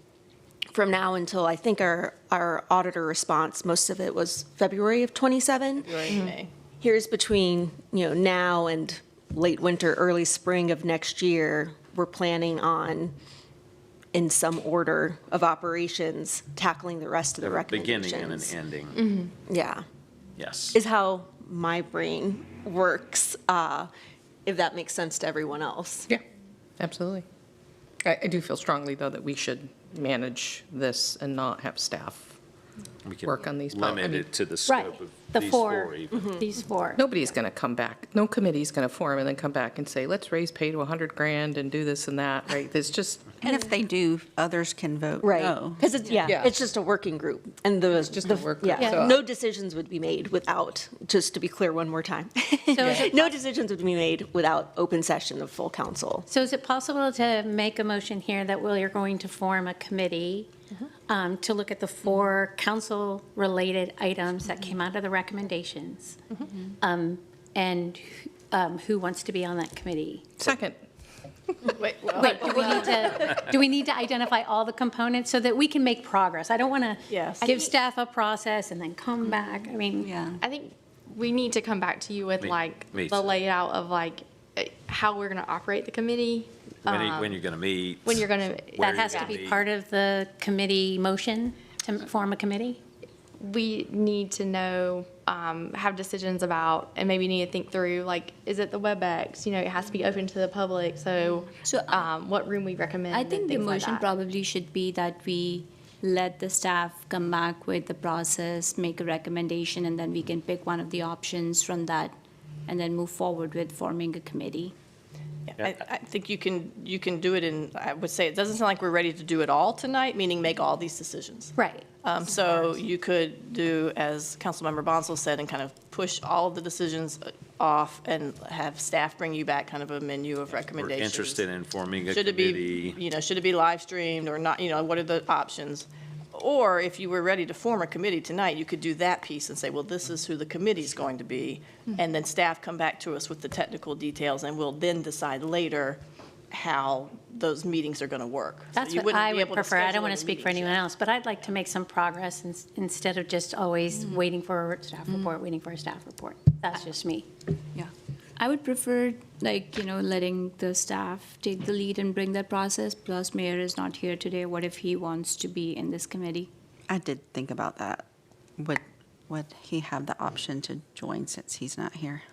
from now until, I think our auditor response, most of it was February of '27. May. Here's between, now and late winter, early spring of next year, we're planning on, in some order of operations, tackling the rest of the recommendations. Beginning and an ending. Yeah, Yes. is how my brain works, if that makes sense to everyone else. Yeah, absolutely. I do feel strongly, though, that we should manage this and not have staff. We can work on these Limit it to the Right, scope of the these four, four even. these four. Nobody's going to come back, no committee's going to form and then come back and say, let's raise pay to 100 grand and do this and that, right? It's just, And if they do, others can vote Right, no. because it's, Yeah. it's just a working group, and the. It's just a work group, Yeah, so- no decisions would be made without, just to be clear one more time. No decisions would be made without open session of full council. So is it possible to make a motion here that you're going to form a committee to look at the four council-related items that came out of the recommendations? And who wants to be on that committee? second. Wait, Wait, do we need to identify all the components so that we can make progress? I don't want to Yes. give staff a process and then come back. I mean, Yeah. I think we need to come back to you with Me the too. layout of how we're going to operate the committee. When you're going to meet. When you're going to, where that has you're to gonna be meet. part of the committee motion to form a committee? we need to know, have decisions about, and maybe need to think through, is it the WebEx? It has to be open to the public, so So, what room we recommend. I and think the things like motion that. probably should be that we let the staff come back with the process, make a recommendation, and then we can pick one of the options from that, and then move forward with forming a committee. I think you can do it in, I would say, it doesn't sound like we're ready to do it all tonight, meaning make all these decisions. Right. So you could do, as Councilmember Bonzo said, and kind of push all of the decisions off and have staff bring you back kind of a menu of We're recommendations. interested in forming a Should it committee. be, should it be live streamed or not, what are the options? Or if you were ready to form a committee tonight, you could do that piece and say, well, this is who the committee's going to be. And then staff come back to us with the technical details, and we'll then decide later how those meetings are going to work. So That's you what wouldn't I be would able prefer. I don't schedule want any to speak for meetings anyone yet. else, but I'd like to make some progress instead of just always waiting for a staff report, waiting for a staff report. That's just me. Yeah. I would prefer, like, letting the staff take the lead and bring that process, plus Mayor is not here today. What if he wants to be in this committee? I did think about that. Would he have the option to join since he's not here?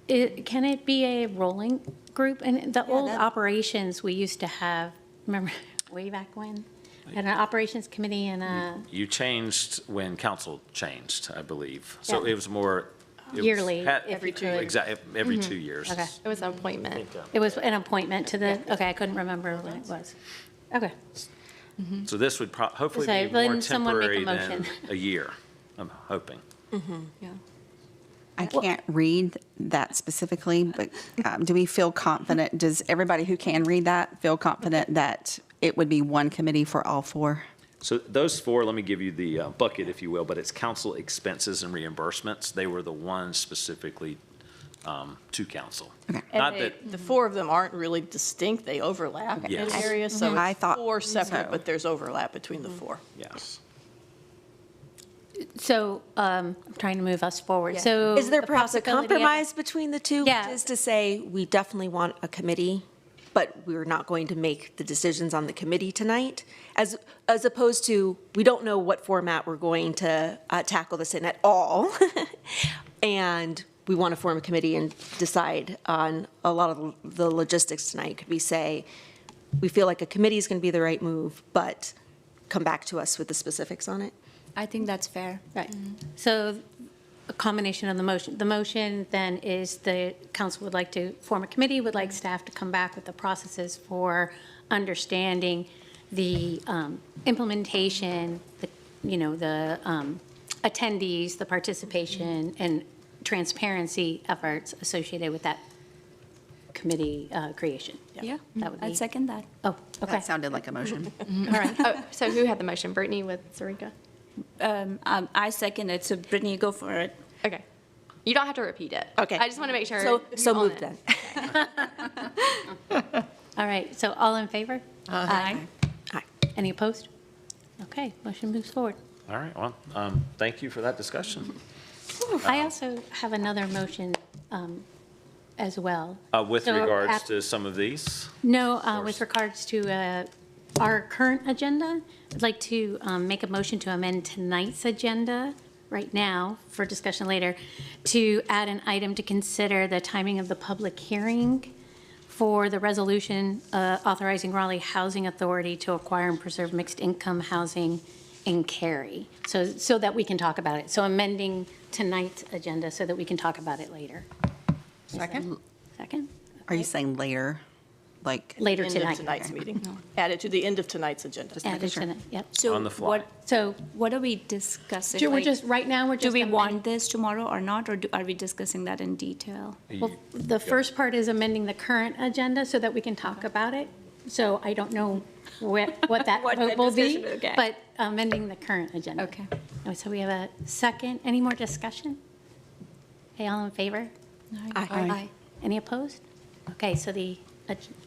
Can it be a rolling group? And the old that- operations we used to have, remember, way back when? Had an operations committee and a You changed when council changed, I believe. So Yeah. it was more. it was- yearly, had- if you could. Exactly, every 2 years. Okay. It was an appointment. It was an appointment to the, okay, I couldn't remember when it was. Okay. So this would hopefully So be more then someone make a temporary than motion. a year, I'm hoping. Yeah. I can't read that specifically, but do we feel confident, does everybody who can read that feel confident that it would be one committee for all four? So those four, let me give you the bucket, if you will, but it's council expenses and reimbursements. They were the ones specifically to council. Okay. Not And that, the four of them aren't really distinct, they overlap in Yes. areas, so I it's thought four separate, so. but there's overlap between the four. yes. So I'm trying to move us forward. So Is there the perhaps a possibility of- compromise between the two? Yeah. Which is to say, we definitely want a committee, but we're not going to make the decisions on the committee tonight? As opposed to, we don't know what format we're going to tackle this in at all. And we want to form a committee and decide on a lot of the logistics tonight. Could we say, we feel like a committee is going to be the right move, but come back to us with the specifics on it? I think that's fair. Right. So a combination of the motion. The motion then is the council would like to form a committee, would like staff to come back with the processes for understanding the implementation, the attendees, the participation, and transparency efforts associated with that committee creation. Yeah, That would be- I'd second that. Oh, okay. That sounded like a motion. All right. Oh, so who had the motion? Brittany with Sarika? I second it, so Brittany, go for it. Okay. You don't have to repeat it. Okay. I just want to make sure. So you're on moved it. then. All right, so all in favor? Aye. Aye. Any opposed? Okay, motion moves forward. All right, well, thank you for that discussion. I also have another motion as well. With So regards at- to some of these, No, with regards to our current agenda, I'd like to make a motion to amend tonight's agenda right now for discussion later, to add an item to consider the timing of the public hearing for the resolution authorizing Raleigh Housing Authority to acquire and preserve mixed-income housing in Cary, so that we can talk about it. So amending tonight's agenda so that we can talk about it later. Second? Second? Are you saying later, like? Later End of tonight. tonight's meeting. Add it to the end of tonight's agenda. Add it tonight, yep. So On the fly. what, So what are we discussing? we're Like, just, right now, we're just. Do we amending- want this tomorrow or not, or are we discussing that in detail? Well, the first part is amending the current agenda so that we can talk about it. So I don't know what that What vote the will be, discussion- okay. but amending the current agenda. Okay. So we have a second. Any more discussion? Hey, all in favor? Aye. Any opposed? Okay, so the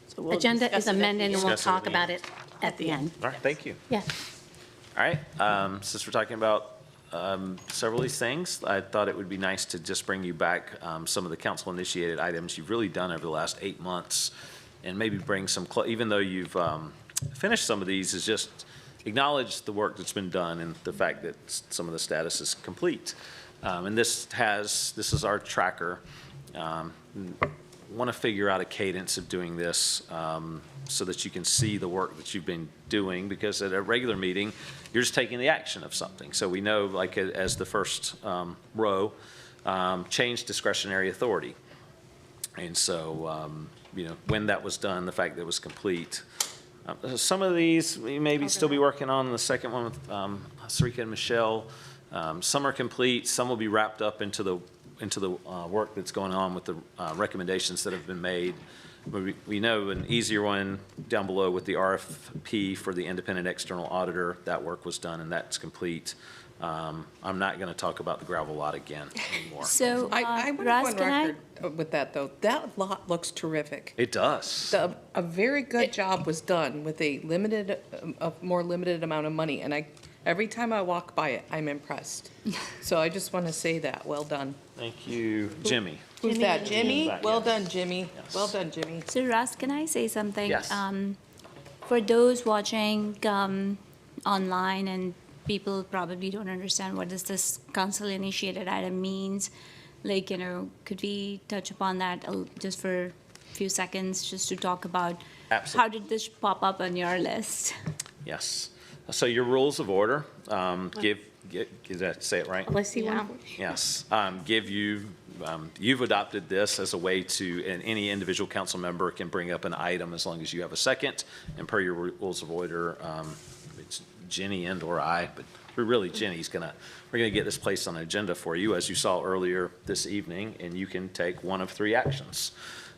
So we'll agenda discuss is it at the amended and end. we'll Discuss it at talk the about end. it at the end. all right, thank you. Yes. All right, since we're talking about several of these things, I thought it would be nice to just bring you back some of the council-initiated items you've really done over the last 8 months, and maybe bring some, even though you've finished some of these, is just acknowledge the work that's been done and the fact that some of the status is complete. And this is our tracker. Want to figure out a cadence of doing this so that you can see the work that you've been doing, because at a regular meeting, you're just taking the action of something. So we know, like as the first row, change discretionary authority. And so, when that was done, the fact that it was complete. Some of these, we maybe still be working on. The second one with Sarika and Michelle. Some are complete, some will be wrapped up into the work that's going on with the recommendations that have been made. We know an easier one down below with the RFP for the independent external auditor. That work was done and that's complete. I'm not going to talk about the gravel lot again anymore. So, I want to go Russ, on can I? record with that, though. That lot looks terrific. It does. A very good job was done with a more limited amount of money, and every time I walk by it, I'm impressed. So I just want to say that, well done. Thank you, Jimmy. Who's that, Jimmy? Yes. Well done, Jimmy. Yes. Well done, Jimmy. So Russ, can I say something? Yes. For those watching online and people probably don't understand what does this council-initiated item means, like, could we touch upon that just for a few seconds, just to talk about Absolutely. how did this pop up on your list? Yes. So your rules of order, did I say it right? Let's see Yeah. one. Yes, you've adopted this as a way to, and any individual council member can bring up an item as long as you have a second. And per your rules of order, it's Jenny and/or I, but really Jenny's we're gonna get this placed on the agenda for you, as you saw earlier this evening, and you can take one of 3 actions.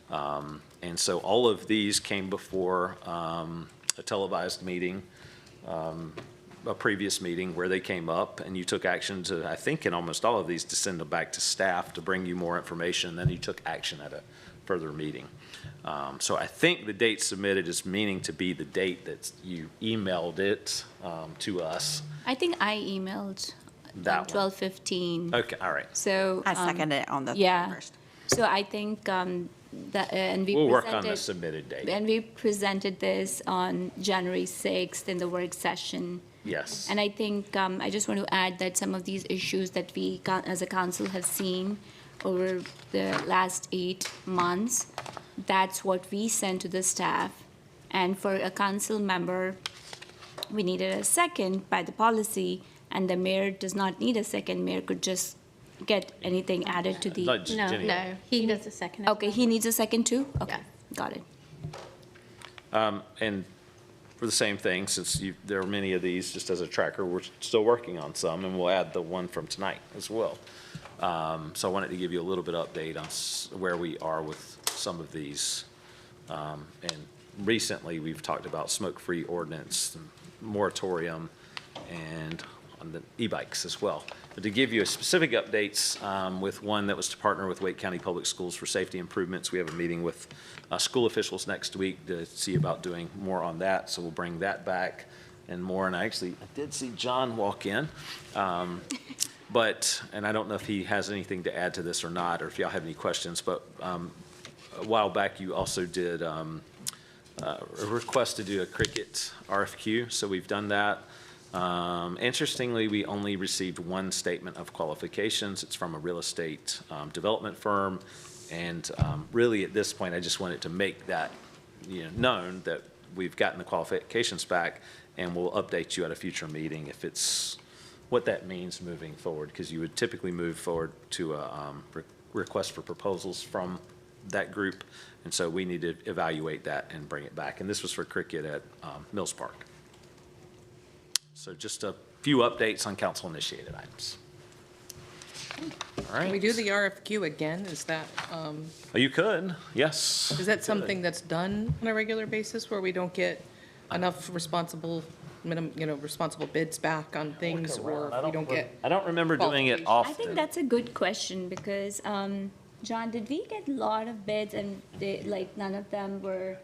And so all of these came before a televised meeting, a previous meeting where they came up, and you took action to, I think in almost all of these, to send them back to staff to bring you more information, then you took action at a further meeting. So I think the date submitted is meaning to be the date that you emailed it to us. I think I emailed That on one. 12/15. Okay, all right. So. I seconded it on the Yeah. 31st. So I think that, and we We'll work on the presented, submitted date. and we presented this on January 6th in the work session. Yes. And I think, I just want to add that some of these issues that we, as a council, have seen over the last 8 months, that's what we sent to the staff. And for a council member, we needed a second by the policy, and the mayor does not need a second. Mayor could just get anything added to the. No, No, Jenny. No, he needs a second. Okay, he needs a second too? Okay, Yeah. got it. And for the same thing, since there are many of these, just as a tracker, we're still working on some, and we'll add the one from tonight as well. So I wanted to give you a little bit of update on where we are with some of these. And recently, we've talked about smoke-free ordinance, moratorium, and on the e-bikes as well. But to give you specific updates with one that was to partner with Wake County Public Schools for safety improvements, we have a meeting with school officials next week to see about doing more on that, so we'll bring that back and more. And I did see John walk in, and I don't know if he has anything to add to this or not, or if y'all have any questions, but a while back, you also did a request to do a cricket RFQ, so we've done that. Interestingly, we only received one statement of qualifications. It's from a real estate development firm. And really, at this point, I just wanted to make that known that we've gotten the qualifications back, and we'll update you at a future meeting if it's what that means moving forward, because you would typically move forward to a request for proposals from that group. And so we need to evaluate that and bring it back. And this was for cricket at Mills Park. So just a few updates on council-initiated items. All right. Can we do the RFQ again? Is that, Oh, you could, yes. is that something that's done on a regular basis where we don't get enough responsible bids back on things, or we don't get? I don't remember doing it qualifications. often. I think that's a good question, because, John, did we get a lot of bids and none of them were,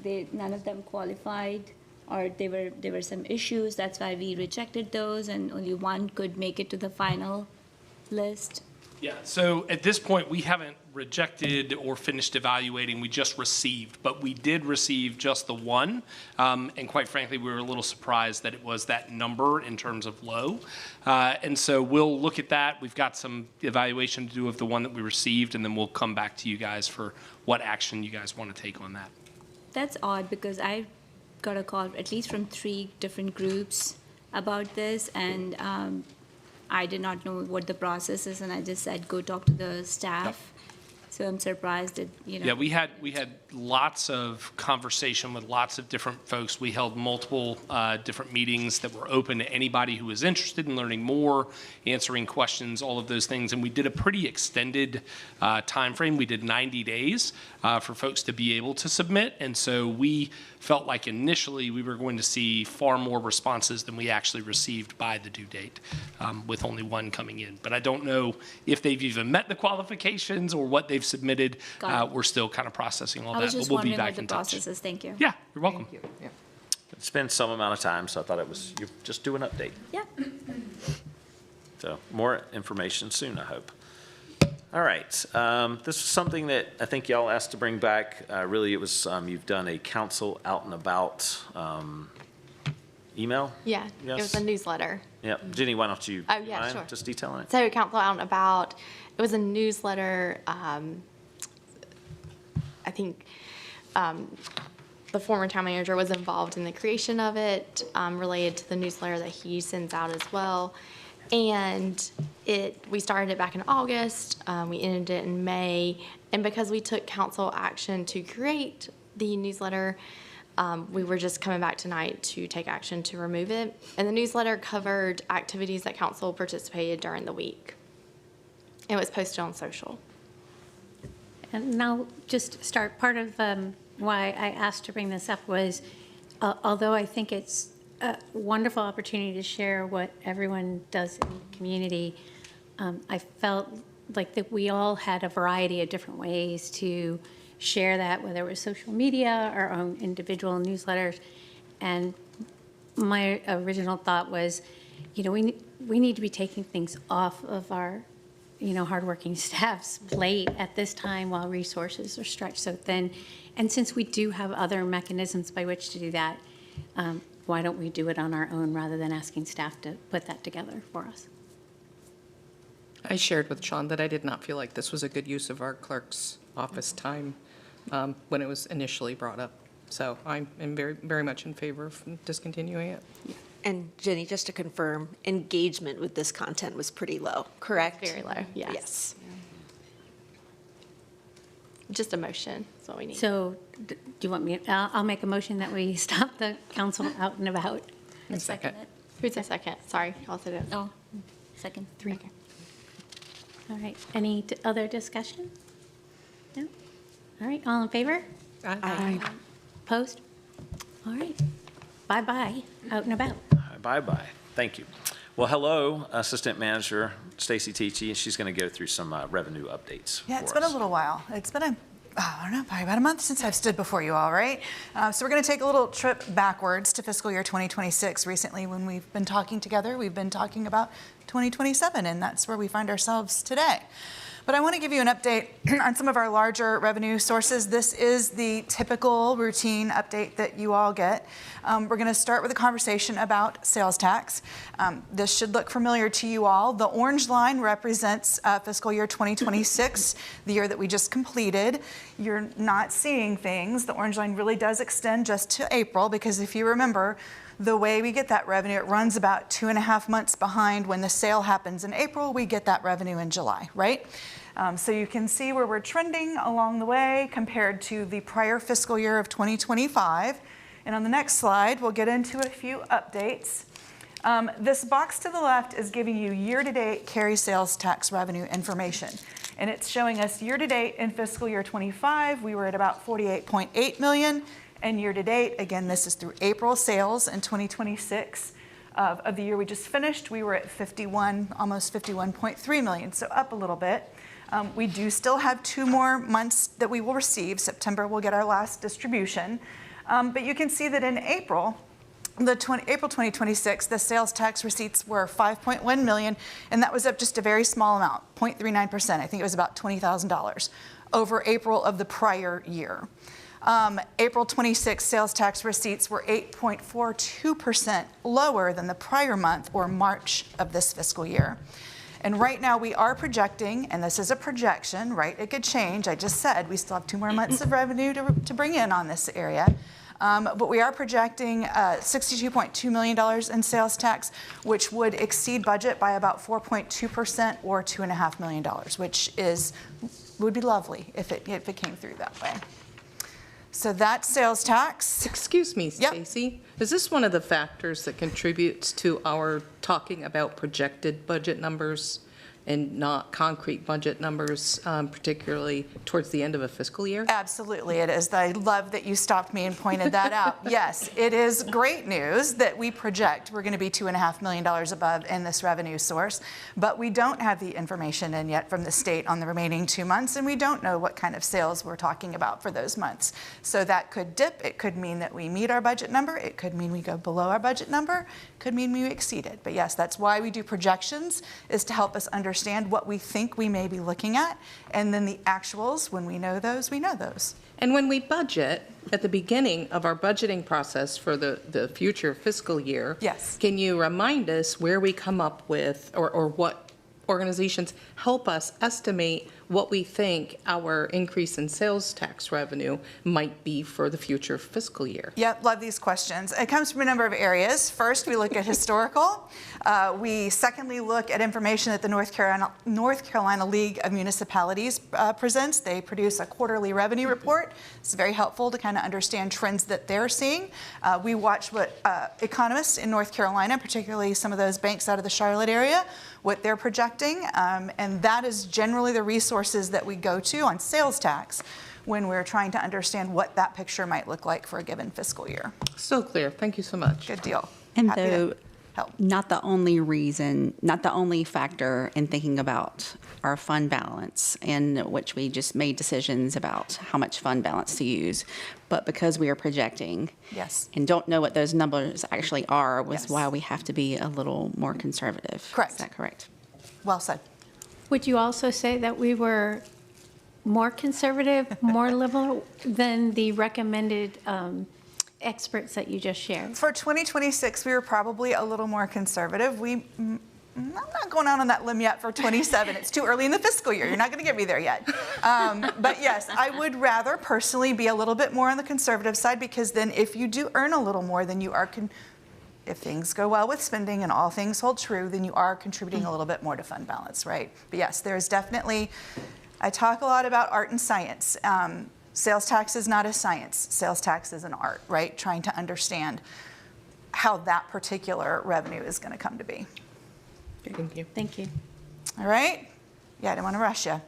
none of them qualified? Or there were some issues, that's why we rejected those, and only one could make it to the final list? Yeah, so at this point, we haven't rejected or finished evaluating, we just received. But we did receive just the one, and quite frankly, we were a little surprised that it was that number in terms of low. And so we'll look at that. We've got some evaluation to do of the one that we received, and then we'll come back to you guys for what action you guys want to take on that. That's odd, because I got a call at least from 3 different groups about this, and I did not know what the process is, and I just said, go talk to the staff. So I'm surprised that, Yeah, we had lots of conversation with lots of different folks. We held multiple different meetings that were open to anybody who was interested in learning more, answering questions, all of those things. And we did a pretty extended timeframe. We did 90 days for folks to be able to submit. And so we felt like initially we were going to see far more responses than we actually received by the due date, with only one coming in. But I don't know if they've even met the qualifications or what they've submitted. Got it. We're still kind of processing all I that, was but just we'll be wondering what back the in touch. process is. Thank you. Yeah, you're welcome. It's been some amount of time, so I thought it was, you just do an update. Yeah. So more information soon, I hope. All right. This is something that I think y'all asked to bring back. Really, it was, you've done a council out and about email? Yeah, it was a Yes. newsletter. Yeah. Jenny, why don't you Oh, yeah, mind sure. just detailing it? So Council Out and About, it was a newsletter, I think the former town manager was involved in the creation of it, related to the newsletter that he sends out as well. And we started it back in August, we ended it in May, and because we took council action to create the newsletter, we were just coming back tonight to take action to remove it. And the newsletter covered activities that council participated during the week. It was posted on social. And now, just start, part of why I asked to bring this up was, although I think it's a wonderful opportunity to share what everyone does in the community, I felt like that we all had a variety of different ways to share that, whether it was social media, our own individual newsletters. And my original thought was, we need to be taking things off of our hardworking staff's plate at this time while resources are stretched so thin. And since we do have other mechanisms by which to do that, why don't we do it on our own rather than asking staff to put that together for us? I shared with Sean that I did not feel like this was a good use of our clerk's office time when it was initially brought up. So I'm very, very much in favor of discontinuing it. And Jenny, just to confirm, engagement with this content was pretty low, correct? Very low, yes. Yes. Just a motion, that's what we need. So do you want me, I'll make a motion that we stop the council out and about. And second. Who's the second? Sorry, I'll say it. Oh, second. 3. Okay. All right, any other discussion? No? All right, all in favor? Aye. Opposed? All right, bye-bye, out and about. Bye-bye. Thank you. Well, hello, Assistant Manager Stacy Teachy, and she's going to go through some revenue updates Yeah, for it's been a us. little while. It's been I don't know, probably about a month since I've stood before you all, right? So we're going to take a little trip backwards to fiscal year 2026. Recently, when we've been talking together, we've been talking about 2027, and that's where we find ourselves today. But I want to give you an update on some of our larger revenue sources. This is the typical routine update that you all get. We're going to start with a conversation about sales tax. This should look familiar to you all. The orange line represents fiscal year 2026, the year that we just completed. You're not seeing things. The orange line really does extend just to April, because if you remember, the way we get that revenue, it runs about 2.5 months behind. When the sale happens in April, we get that revenue in July, right? So you can see where we're trending along the way compared to the prior fiscal year of 2025. And on the next slide, we'll get into a few updates. This box to the left is giving you year-to-date Cary sales tax revenue information. And it's showing us year-to-date in fiscal year 25, we were at about 48.8 million. And year-to-date, again, this is through April sales in 2026. Of the year we just finished, we were at almost 51.3 million, so up a little bit. We do still have 2 more months that we will receive. September, we'll get our last distribution. But you can see that in April, April 2026, the sales tax receipts were 5.1 million, and that was up just a very small amount, 0.39%. I think it was about $20,000 over April of the prior year. April 26 sales tax receipts were 8.42% lower than the prior month, or March of this fiscal year. And right now we are projecting, and this is a projection, right? It could change. I just said we still have 2 more months of revenue to bring in on this area. But we are projecting $62.2 million in sales tax, which would exceed budget by about 4.2%, or $2.5 million, which is would be lovely if it came through that way. So that's sales tax. Excuse me, Yep. Stacy. Is this one of the factors that contributes to our talking about projected budget numbers and not concrete budget numbers, particularly towards the end of a fiscal year? Absolutely, it is. I love that you stopped me and pointed that out. Yes, it is great news that we project we're going to be $2.5 million above in this revenue source, but we don't have the information in yet from the state on the remaining 2 months, and we don't know what kind of sales we're talking about for those months. So that could dip. It could mean that we meet our budget number. It could mean we go below our budget number. It could mean we exceed it. But yes, that's why we do projections, is to help us understand what we think we may be looking at, and then the actuals, when we know those, we know those. And when we budget, at the beginning of our budgeting process for the future fiscal year, Yes. can you remind us where we come up with, or what organizations help us estimate what we think our increase in sales tax revenue might be for the future fiscal year? Yep, love these questions. It comes from a number of areas. First, we look at historical. We secondly look at information that the North Carolina League of Municipalities presents. They produce a quarterly revenue report. It's very helpful to kind of understand trends that they're seeing. We watch what economists in North Carolina, particularly some of those banks out of the Charlotte area, what they're projecting, and that is generally the resources that we go to on sales tax when we're trying to understand what that picture might look like for a given fiscal year. So clear. Thank you so much. Good deal. And Happy to though help. not the only reason, not the only factor in thinking about our fund balance, in which we just made decisions about how much fund balance to use, but because we are projecting Yes. and don't know what those numbers actually are, was Yes. why we have to be a little more conservative. Correct. Is that correct? Well said. Would you also say that we were more conservative, more liberal than the recommended experts that you just shared? For 2026, we were probably a little more conservative. I'm not going out on that limb yet for 27. It's too early in the fiscal year. You're not going to get me there yet. But yes, I would rather personally be a little bit more on the conservative side, because then if you do earn a little more, then you are, if things go well with spending and all things hold true, then you are contributing a little bit more to fund balance, right? But yes, there's definitely, I talk a lot about art and science. Sales tax is not a science. Sales tax is an art, right? Trying to understand how that particular revenue is going to come to be. Thank you. Thank you. All right? Yeah, I didn't want to rush you.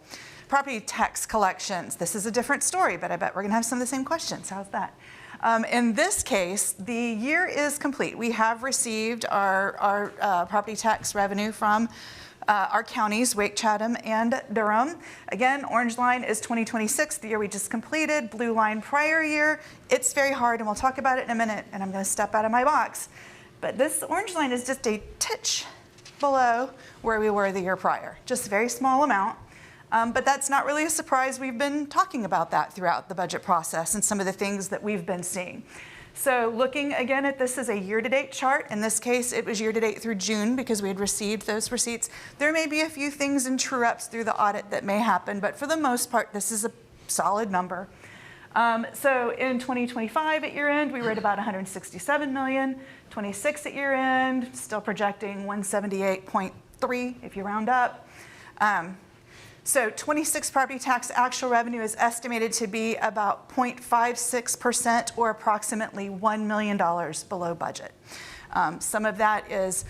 Property tax collections. This is a different story, but I bet we're going to have some of the same questions. How's that? In this case, the year is complete. We have received our property tax revenue from our counties, Wake, Chatham, and Durham. Again, orange line is 2026, the year we just completed. Blue line, prior year. It's very hard, and we'll talk about it in a minute, and I'm going to step out of my box. But this orange line is just a titch below where we were the year prior. Just a very small amount. But that's not really a surprise. We've been talking about that throughout the budget process and some of the things that we've been seeing. So looking again at this as a year-to-date chart, in this case it was year-to-date through June because we had received those receipts. There may be a few things in true-ups through the audit that may happen, but for the most part this is a solid number. So in 2025 at year end, we were at about 167 million. 26 at year end, still projecting 178.3 if you round up. So 26 property tax actual revenue is estimated to be about 0.56% or approximately $1 million below budget. Some of that is,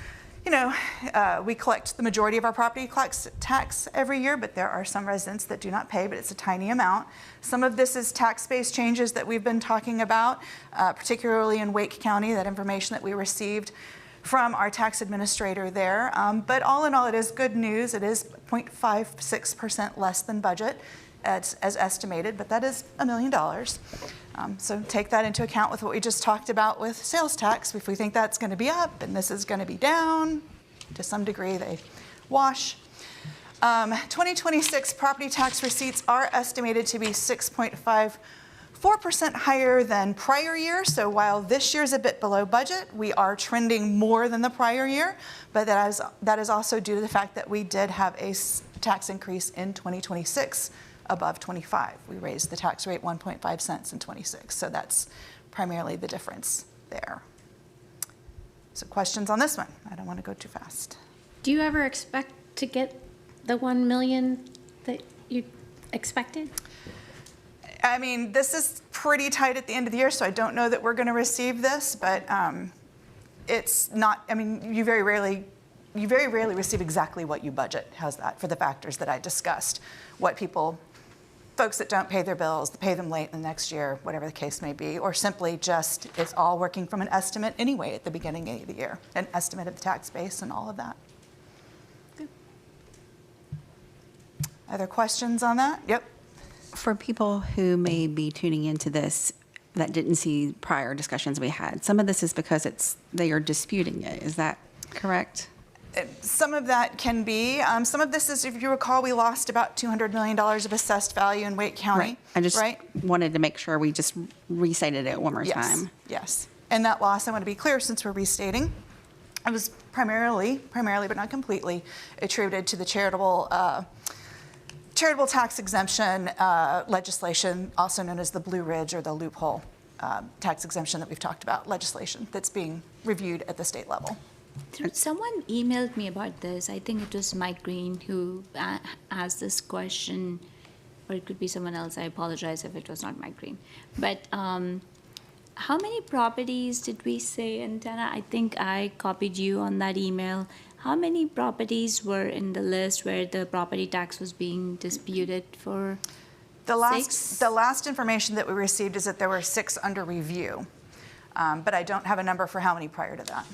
we collect the majority of our property tax every year, but there are some residents that do not pay, but it's a tiny amount. Some of this is tax-based changes that we've been talking about, particularly in Wake County, that information that we received from our tax administrator there. But all in all, it is good news. It is 0.56% less than budget as estimated, but that is $1 million. So take that into account with what we just talked about with sales tax. If we think that's going to be up and this is going to be down, to some degree they wash. 2026 property tax receipts are estimated to be 6.54% higher than prior year. So while this year's a bit below budget, we are trending more than the prior year. But that is also due to the fact that we did have a tax increase in 2026 above 25. We raised the tax rate 1.5 cents in 26. So that's primarily the difference there. So questions on this one? I don't want to go too fast. Do you ever expect to get the 1 million that you expected? I mean, this is pretty tight at the end of the year, so I don't know that we're going to receive this, but it's not, I mean, you very rarely receive exactly what you budget. How's that, for the factors that I discussed? Folks that don't pay their bills, pay them late in the next year, whatever the case may be, or simply just, it's all working from an estimate anyway at the beginning of the year, an estimate of the tax base and all of that. Other questions on that? Yep. For people who may be tuning into this that didn't see prior discussions we had, some of this is because they are disputing it. Is that correct? Some of that can be. Some of this is, if you recall, we lost about $200 million of assessed value in Wake County. Right. I just right? wanted to make sure we just recited it one more time. Yes. And that loss, I want to be clear since we're restating, it was primarily, but not completely, attributed to the charitable tax exemption legislation, also known as the Blue Ridge or the loophole tax exemption that we've talked about, legislation that's being reviewed at the state level. Someone emailed me about this. I think it was Mike Green who asked this question, or it could be someone else. I apologize if it was not Mike Green. But how many properties did we say, Antenna? I think I copied you on that email. How many properties were in the list where the property tax was being disputed for? The Six? last information that we received is that there were 6 under review, but I don't have a number for how many prior to that.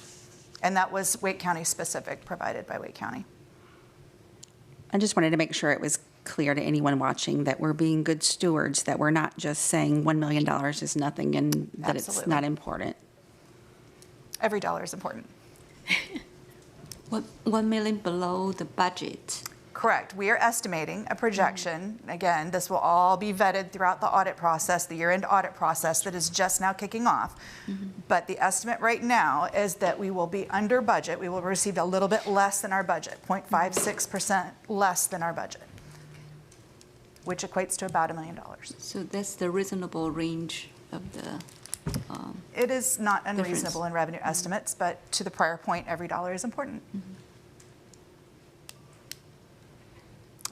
And that was Wake County specific, provided by Wake County. I just wanted to make sure it was clear to anyone watching that we're being good stewards, that we're not just saying $1 million is nothing and that it's Absolutely. not important. Every dollar is important. 1 million below the budget. Correct. We are estimating a projection. Again, this will all be vetted throughout the audit process, the year-end audit process that is just now kicking off. But the estimate right now is that we will be under budget. We will receive a little bit less than our budget, 0.56% less than our budget, which equates to about $1 million. So that's the reasonable range of the, It is not unreasonable in revenue estimates, but to the prior point, every dollar is important.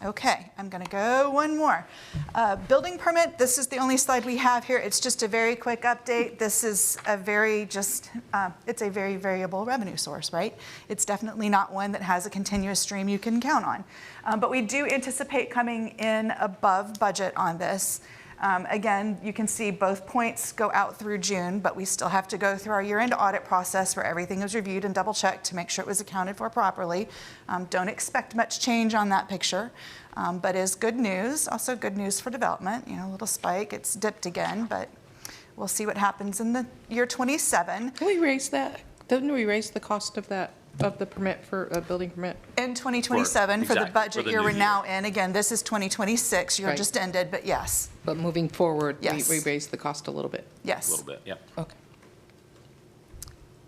Okay, I'm going to go one more. Building permit, this is the only slide we have here. It's just a very quick update. This is a it's a very variable revenue source, right? It's definitely not one that has a continuous stream you can count on. But we do anticipate coming in above budget on this. Again, you can see both points go out through June, but we still have to go through our year-end audit process where everything is reviewed and double-checked to make sure it was accounted for properly. Don't expect much change on that picture, but is good news. Also good news for development. You know, a little spike. It's dipped again, but we'll see what happens in the year 27. Can we raise that? Didn't we raise the cost of that, of the permit for a building permit? In 2027 for the exactly, budget for the year new we're year. now in. Again, this is 2026. Year Right. just ended, but yes, But moving forward, Yes. we raised the cost a little bit. yes. A little bit, yeah. Okay.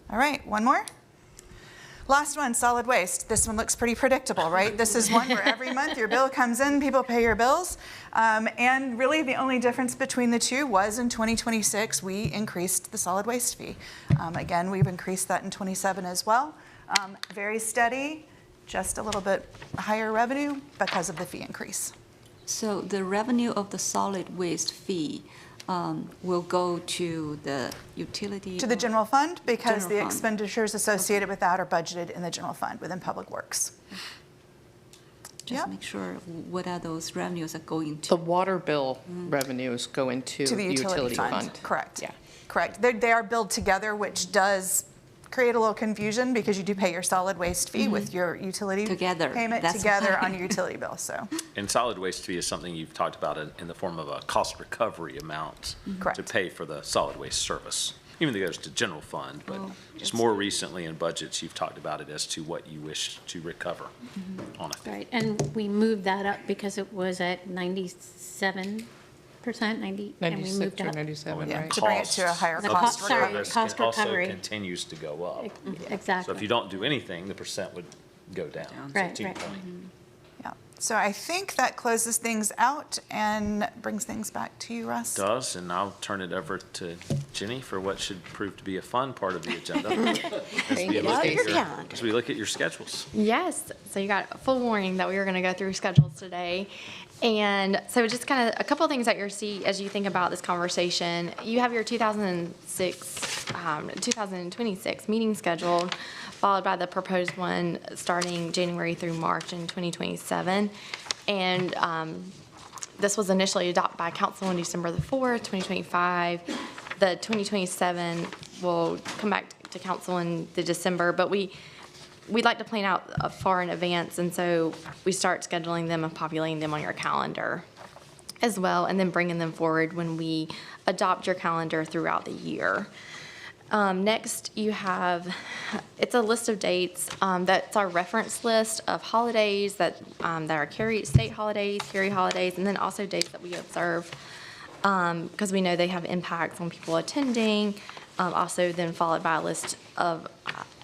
All right, one more. Last one, solid waste. This one looks pretty predictable, right? This is one where every month your bill comes in, people pay your bills. And really the only difference between the two was in 2026, we increased the solid waste fee. Again, we've increased that in 27 as well. Very steady, just a little bit higher revenue because of the fee increase. so the revenue of the solid waste fee will go to the utility? To the general fund, because General the fund. expenditures associated with that are budgeted in the general fund within Public Works. Just Yep. make sure what are those revenues are going The to? water bill revenues go into To the utility fund, fund. correct. Yeah. Correct. They are billed together, which does create a little confusion because you do pay your solid waste fee with your utility Together, payment that's together why. on your utility bill, so. And solid waste fee is something you've talked about in the form of a cost recovery amount Correct. to pay for the solid waste service, even though it goes to general fund, but Oh, just that's more recently in budgets, you've talked about it as to what you wish to recover on a fee. Right, and we moved that up because it was at 97%, 90, and we 96 moved or up. 97, Yeah. right? To bring it to a higher The cost cost- sorry, recovery. Service cost also recovery. continues to go up. So if Exactly. you don't do anything, the percent would go down. Right, to your right. point. Yeah. So I think that closes things out and brings things back to you, Russ. Does, and I'll turn it over to Jenny for what should prove to be a fun part of the agenda. As we look at your schedules. Yes, so you got a full warning that we were going to go through schedules today. And so just kind of a couple of things that you'll see as you think about this conversation. You have your 2026 meeting scheduled, followed by the proposed one starting January through March in 2027. And this was initially adopted by council on December the 4th, 2025. The 2027 will come back to council in the December, but we'd like to plan out far in advance, and so we start scheduling them and populating them on your calendar as well, and then bringing them forward when we adopt your calendar throughout the year. Next, you have, it's a list of dates. That's our reference list of holidays that are Cary state holidays, Cary holidays, and then also dates that we observe because we know they have impacts on people attending. Also then followed by a list of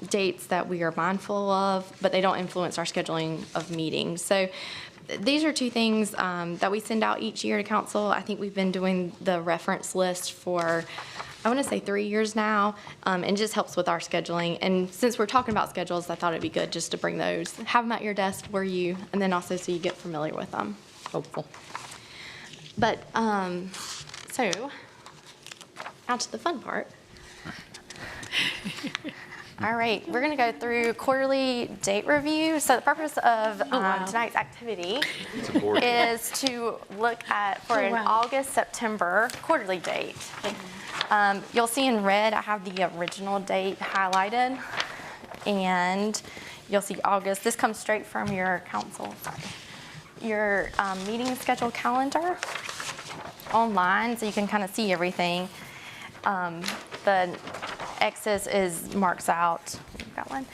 dates that we are mindful of, but they don't influence our scheduling of meetings. So these are two things that we send out each year to council. I think we've been doing the reference list for, I want to say 3 years now, and just helps with our scheduling. And since we're talking about schedules, I thought it'd be good just to bring those, have them at your desk for you, and then also so you get familiar with them. Helpful. But, so, now to the fun part. All right, we're going to go through quarterly date review. So the purpose of tonight's activity is to look at for an August, September quarterly date. You'll see in red, I have the original date highlighted, and you'll see August. This comes straight from your council, your meeting schedule calendar online, so you can kind of see everything. The X's marks out, we've got one.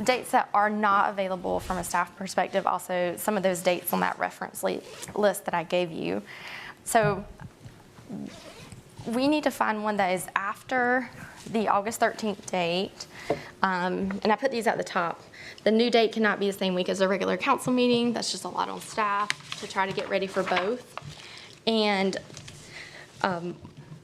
Dates that are not available from a staff perspective, also some of those dates on that reference list that I gave you. So we need to find one that is after the August 13th date. And I put these at the top. The new date cannot be the same week as a regular council meeting. That's just a lot on staff to try to get ready for both. And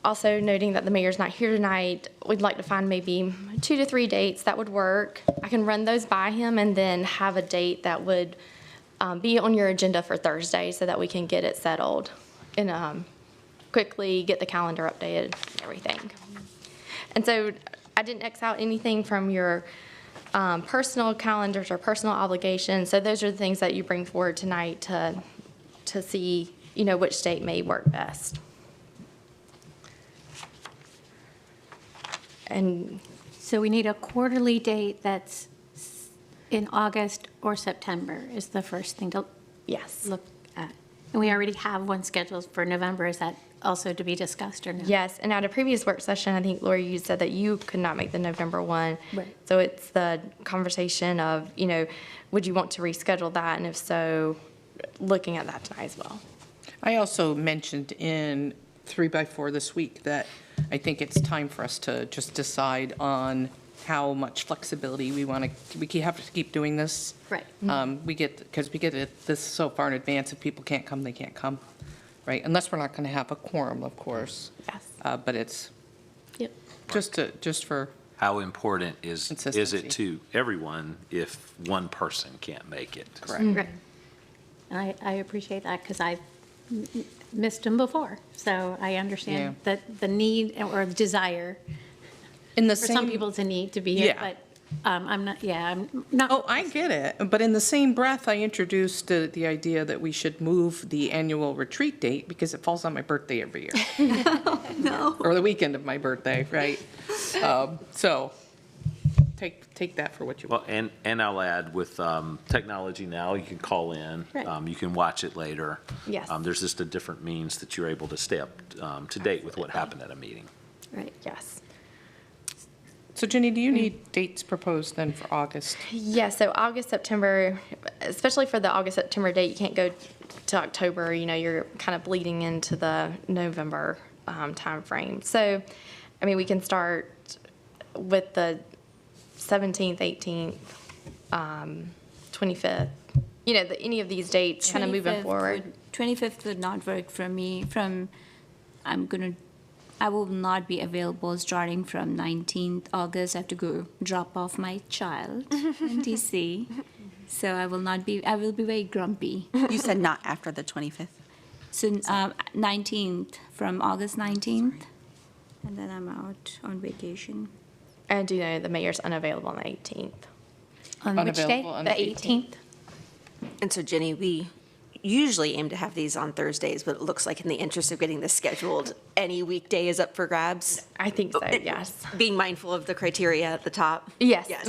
also noting that the mayor's not here tonight, we'd like to find maybe 2 to 3 dates that would work. I can run those by him and then have a date that would be on your agenda for Thursday so that we can get it settled and quickly get the calendar updated and everything. And so I didn't X out anything from your personal calendars or personal obligations. So those are the things that you bring forward tonight to see, which date may work best. And So we need a quarterly date that's in August or September is the first thing to yes. look at. And we already have one scheduled for November. Is that also to be discussed or no? Yes, and at a previous work session, I think, Lori, you said that you could not make the November one. Right. So it's the conversation of, would you want to reschedule that? And if so, looking at that tonight as well. I also mentioned in 3x4 this week that I think it's time for us to just decide on how much flexibility we want to, we have to keep doing this. Right. Because we get this so far in advance, if people can't come, they can't come, right? Unless we're not going to have a quorum, of course. Yes. But it's Yep. just for, How important is Consistency. it to everyone if one person can't make it? correct. Right. And I appreciate that because I've missed them before. So I understand that the need or desire, In the for some same, people it's a need to be here, Yeah. but I'm not. oh, I get it. But in the same breath, I introduced the idea that we should move the annual retreat date because it falls on my birthday every year. No. Or the weekend of my birthday, right? So take that for what you want. Well, and I'll add with technology now, you can call in. Right. You can watch it later. Yes. There's just a different means that you're able to stay up to date with what happened at a meeting. Right. Yes. So Jenny, do you need dates proposed then for August? Yeah, so August, September, especially for the August, September date, you can't go to October, you're kind of bleeding into the November timeframe. So, we can start with the 17th, 18th, 25th, any of these dates kind of moving 25th forward. 25th would not work for me I will not be available starting from 19th August. I have to go drop off my child in DC. So I will be very grumpy. You said not after the 25th? So 19th, from August 19th, and then I'm out on vacation. I do know the mayor's unavailable on the 18th. On which day? Unavailable on the 18th? And so Jenny, we usually aim to have these on Thursdays, but it looks like in the interest of getting this scheduled, any weekday is up for grabs. I think so, yes. Being mindful of the criteria at the top. Yes. Yes.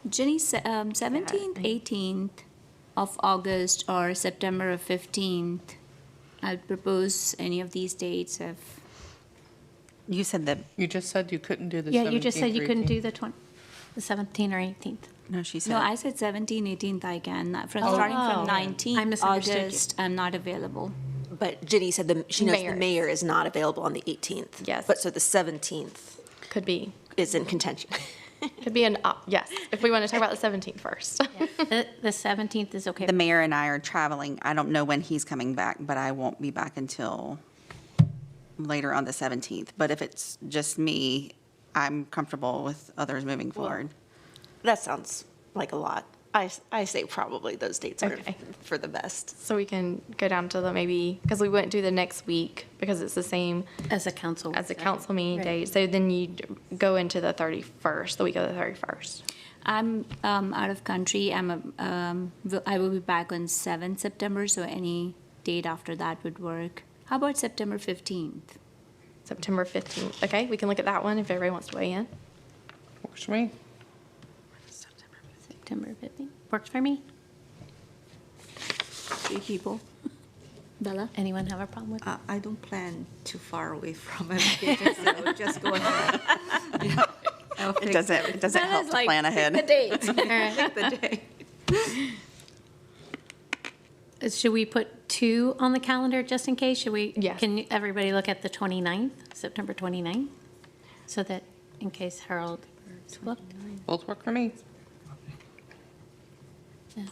Jenny, 17th, 18th of August or September of 15th. I'll propose any of these dates if, You said that, You just said you couldn't do the 17th. Yeah, you just said you or couldn't 18th. do the 17th or 18th. no, she said. no, I said 17th, 18th I can. Starting Oh. from I 19th misunderstood you. August, I'm not available. But Jenny said she knows Mayor. the mayor is not available on the 18th. Yes. But so the 17th Could be. is in contention. Could be yes, if we want to talk about the 17th first. The 17th is okay. The mayor and I are traveling. I don't know when he's coming back, but I won't be back until later on the 17th. But if it's just me, I'm comfortable with others moving forward. That sounds like a lot. I say probably those dates are Okay. for the best. So we can go down to because we wouldn't do the next week because it's the same As a council. as the council meeting Right. date. So then you go into the 31st, the week of the 31st. I'm out of country. I will be back on 7th September, so any date after that would work. How about September 15th? September 15th. Okay, we can look at that one if everybody wants to weigh in. Works for me. September 15th. Works for me. 3 people. Bella? Anyone have a problem with that? I don't plan too far away from my vacation, so just go ahead. It doesn't help to plan ahead. date. The day. Should we put 2 on the calendar just in case? Should we? Yes. Can everybody look at the 29th, September 29th? So that in case Harold is booked. Both work for me.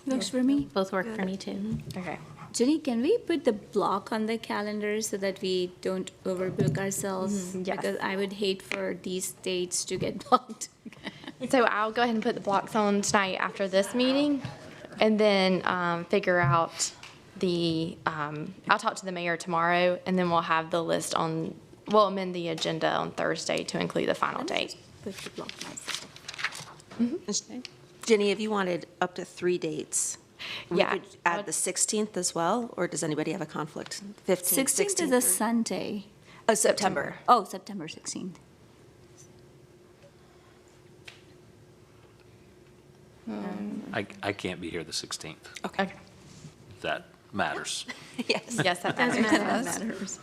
Works for me. Both work for me too. Okay. Jenny, can we put the block on the calendar so that we don't overbook ourselves? Yes. Because I would hate for these dates to get blocked. So I'll go ahead and put the blocks on tonight after this meeting, and then figure out I'll talk to the mayor tomorrow, and then we'll have the list we'll amend the agenda on Thursday to include the final date. Put the block myself. Jenny, if you wanted up to 3 dates, we Yeah. could add the 16th as well, or does anybody have a conflict? 15th, 16th is a Sunday. Oh, September. Oh, September 16th. I can't be here the 16th, Okay. if that matters. Yes. Yes, that matters. Matters.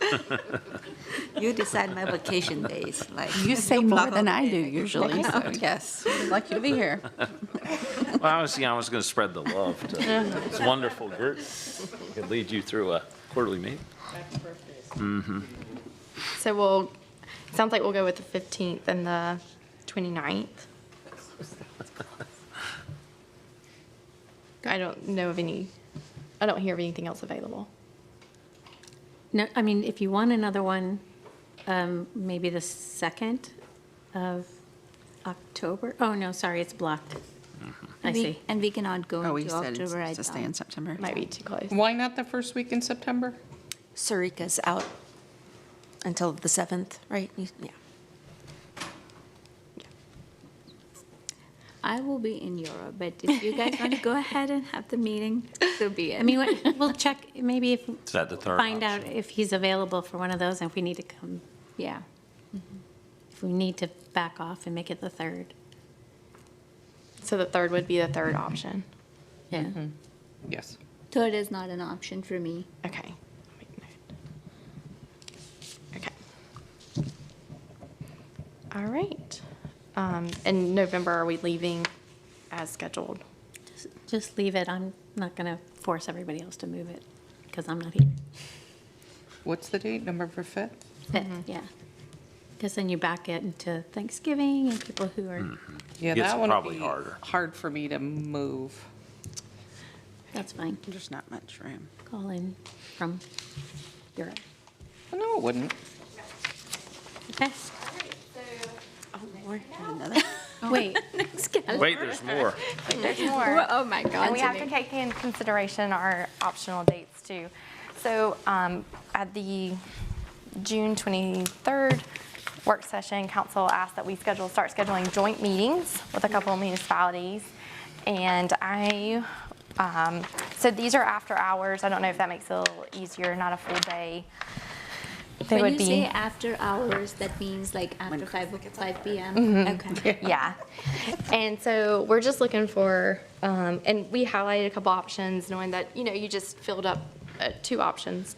You decide my vacation days, like. You say more than I do usually, so yes, we'd like you to be here. Well, I was going to spread the love to this wonderful group. Could lead you through a quarterly meeting. So sounds like we'll go with the 15th and the 29th. I don't hear of anything else available. No, I mean, if you want another one, maybe the 2nd of October. Oh, no, sorry, it's blocked. I see. And we cannot go Oh, we into said October, I it's to stay in thought. September. Might be too close. Why not the first week in September? Sarika's out until the 7th, right? Yeah. I will be in Europe, but if you guys want to go ahead and have the meeting, so be it. I mean, we'll check, maybe if, Is that the third find out option? if he's available for one of those, and if we need to come, Yeah. if we need to back off and make it the 3rd. So the 3rd would be the 3rd option. Yeah. Yes. Third is not an option for me. Okay. Okay. All right. In November, are we leaving as scheduled? Just leave it. I'm not going to force everybody else to move it, because I'm not here. What's the date, November 5th? 5th, yeah. Because then you back it into Thanksgiving and people who are, Yeah, Gets that one probably would be harder. hard for me to move. That's fine. There's not much room. Call in from Europe. No, it wouldn't. Okay? Another? Wait, Wait, there's more. There's more. oh my God. And we have to take in consideration our optional dates too. So at the June 23rd work session, council asked that we start scheduling joint meetings with a couple of municipalities. And so these are after hours. I don't know if that makes it a little easier, not a full day. They When would you be. say after hours, that means like after 5 p.m.? Mm-hmm. Okay. Yeah. And so we're just looking for, and we highlighted a couple options, knowing that, you just filled up 2 options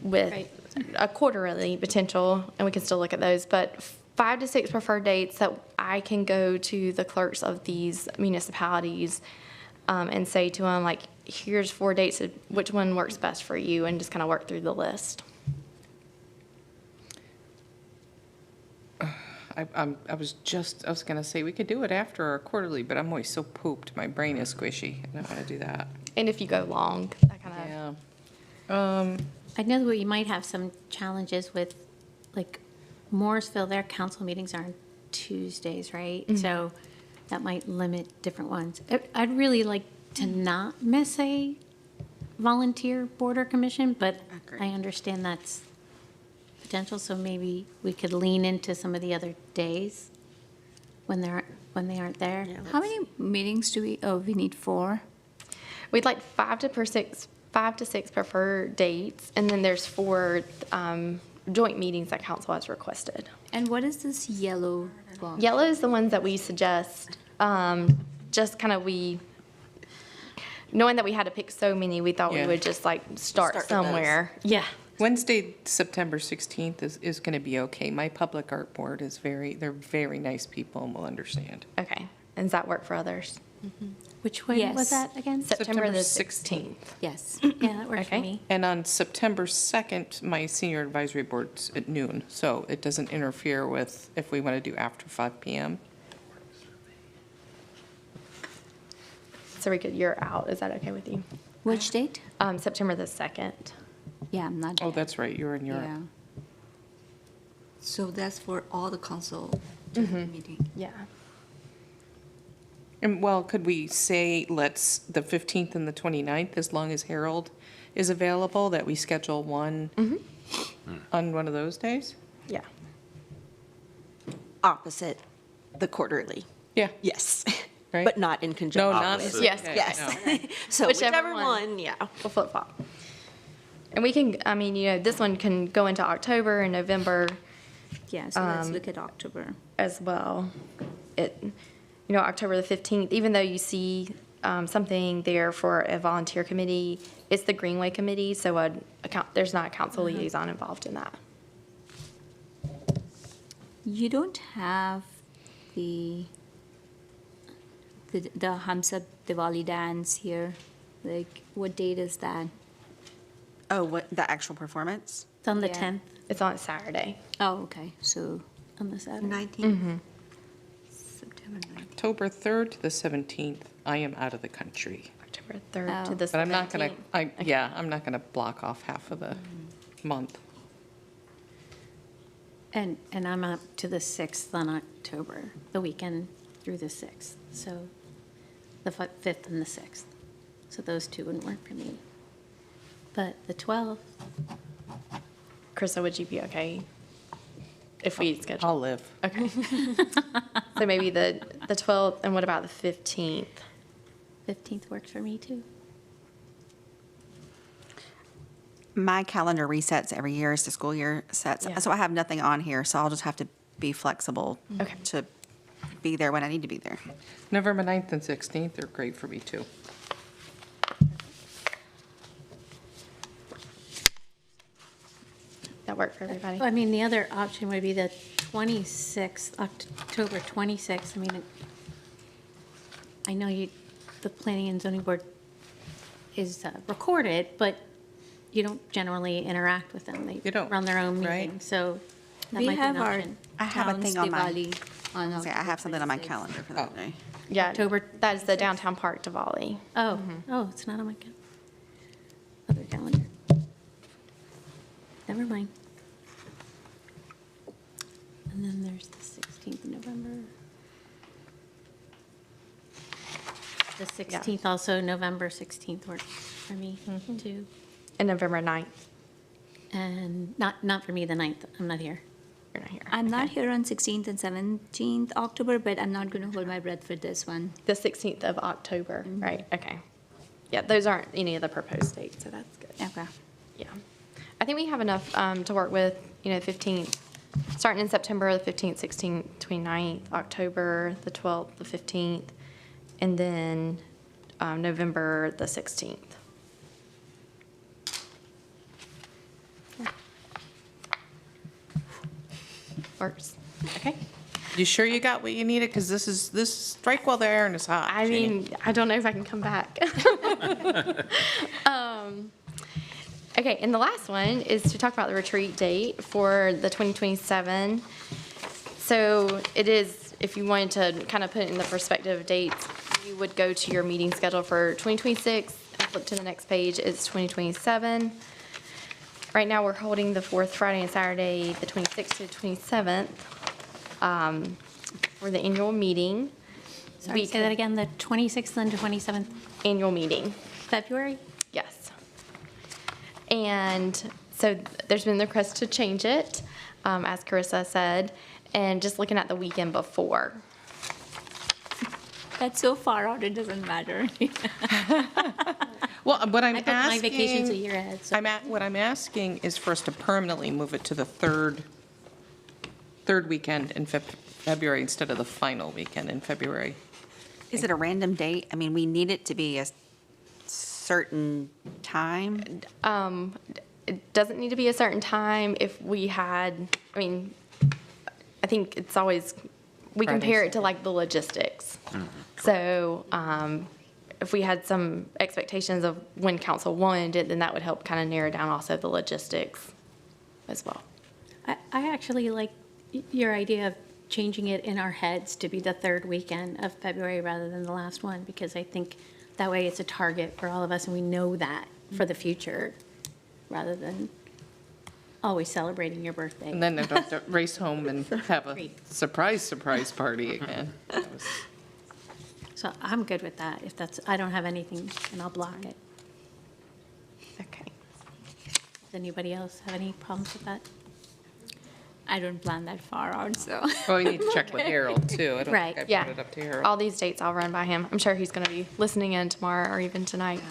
with Right. a quarterly potential, and we can still look at those. But 5 to 6 preferred dates that I can go to the clerks of these municipalities and say to them, like, here's 4 dates, which one works best for you, and just kind of work through the list. I was gonna say, we could do it after our quarterly, but I'm always so pooped, my brain is squishy, I don't wanna do that. And if you go long, that kind of. Yeah. I know that we might have some challenges with, like, Morrisville, their council meetings are on Tuesdays, right? So that might limit different ones. I'd really like to not miss a volunteer border commission, but Agreed. I understand that's potential, so maybe we could lean into some of the other days when they aren't there. How many meetings do we need 4? We'd like 5 to 6 preferred dates, and then there's 4 joint meetings that council has requested. And what is this yellow box? Yellow is the ones that we suggest, just kind of knowing that we had to pick so many, we thought we Yeah. would just like start Start with those. somewhere. Yeah. Wednesday, September 16th is gonna be okay. My public art board they're very nice people and will understand. Okay. And does that work for others? Which one Yes. was that again? September the 16th. 16th. Yes. Yeah, that works for Okay. me. And on September 2nd, my senior advisory board's at noon, so it doesn't interfere with if we want to do after 5 PM. So you're out. Is that okay with you? Which date? September the 2nd. Yeah, I'm not. Oh, there. that's right, you're in Europe. Yeah. So that's for all the council meeting. Yeah. And well, could we say let's, the 15th and the 29th, as long as Harold is available, that we schedule one on one of those days? Yeah. Opposite the quarterly, Yeah. yes. Right. But not in No, conjunction. not. Opposite. Yes. okay, Yes. no. So Whichever whichever one. one, yeah. We'll flip flop. And we can, this one can go into October and November Yeah, so let's look at October. as well. October the 15th, even though you see something there for a volunteer committee, it's the Greenway Committee, so there's not a council liaison involved in that. You don't have the Hamsa Diwali dance here. Like, what date is that? Oh, what, the actual performance? It's on the Yeah. 10th, It's on Saturday. Oh, okay. So on the Saturday. 19th. September 19th. October 3rd to the 17th, I am out of the country. October 3rd to Oh. the 17th. But I'm not gonna, I'm not gonna block off half of the month. And I'm up to the 6th on October, the weekend through the 6th. So the 5th and the 6th. So those two wouldn't work for me. But the 12th, Krista, would you be okay if we schedule? I'll live. Okay. So maybe the 12th, and what about the 15th? 15th works for me too. My calendar resets every year as the school year sets, Yeah. so I have nothing on here, so I'll just have to be flexible Okay. to be there when I need to be there. November 9th and 16th are great for me, too. That work for everybody? I mean, the other option would be the 26th, October 26th. I mean, I know the Planning and Zoning Board is recorded, but you don't generally interact with them. You They don't, run their own right? meeting, so that we might be have an our option. I have a town's thing on my- Diwali on I have something on my October 26th. calendar for that day. Yeah, October that is the 26th? downtown park Diwali. Oh, oh, it's not on my other calendar. Never mind. And then there's the 16th of November. The 16th also, November 16th works for me too. And November 9th. And not for me, the 9th, I'm not here. You're not here. I'm not here on 16th and 17th October, but I'm not going to hold my breath for this one. The 16th of October, right? Okay. Yeah, those aren't any of the proposed dates, so that's good. Okay. Yeah. I think we have enough to work with, 15th, starting in September, the 15th, 16th, 29th, October, the 12th, the 15th, and then November, the 16th. Works. Okay. You sure you got what you needed? Because this strike while the iron is hot. I Ginny. mean, I don't know if I can come back. Okay, and the last one is to talk about the retreat date for the 2027. So it is, if you wanted to kind of put it in the perspective of dates, you would go to your meeting schedule for 2026, and flip to the next page, it's 2027. Right now, we're holding the fourth Friday and Saturday, the 26th to the 27th, for the annual meeting. Sorry, say that again, the 26th and 27th Annual meeting. February? Yes. And so there's been the request to change it, as Carissa said, and just looking at the weekend before. That's so far out, it doesn't matter. Well, what I'm I booked my vacations a asking, year ahead, so. what I'm asking is for us to permanently move it to the third weekend in February instead of the final weekend in February. Is it a random date? I mean, we need it to be a certain time. It doesn't need to be a certain time. If we had, I think it's always, we Friday, compare it to like the logistics. So if we had some expectations of when council wanted it, then that would help kind of narrow down also the logistics as well. I actually like your idea of changing it in our heads to be the third weekend of February rather than the last one, because I think that way it's a target for all of us and we know that for the future, rather than always celebrating your birthday. And then I don't have to race home and have a surprise party again. That was- So I'm good with that. If that's, I don't have anything, and I'll block it. Okay. Does anybody else have any problems with that? I don't plan that far out, so. Well, we need to check with Harold, too. I don't Right. think I Yeah. brought it up to Harold. All these dates I'll run by him. I'm sure he's going to be listening in tomorrow or even tonight,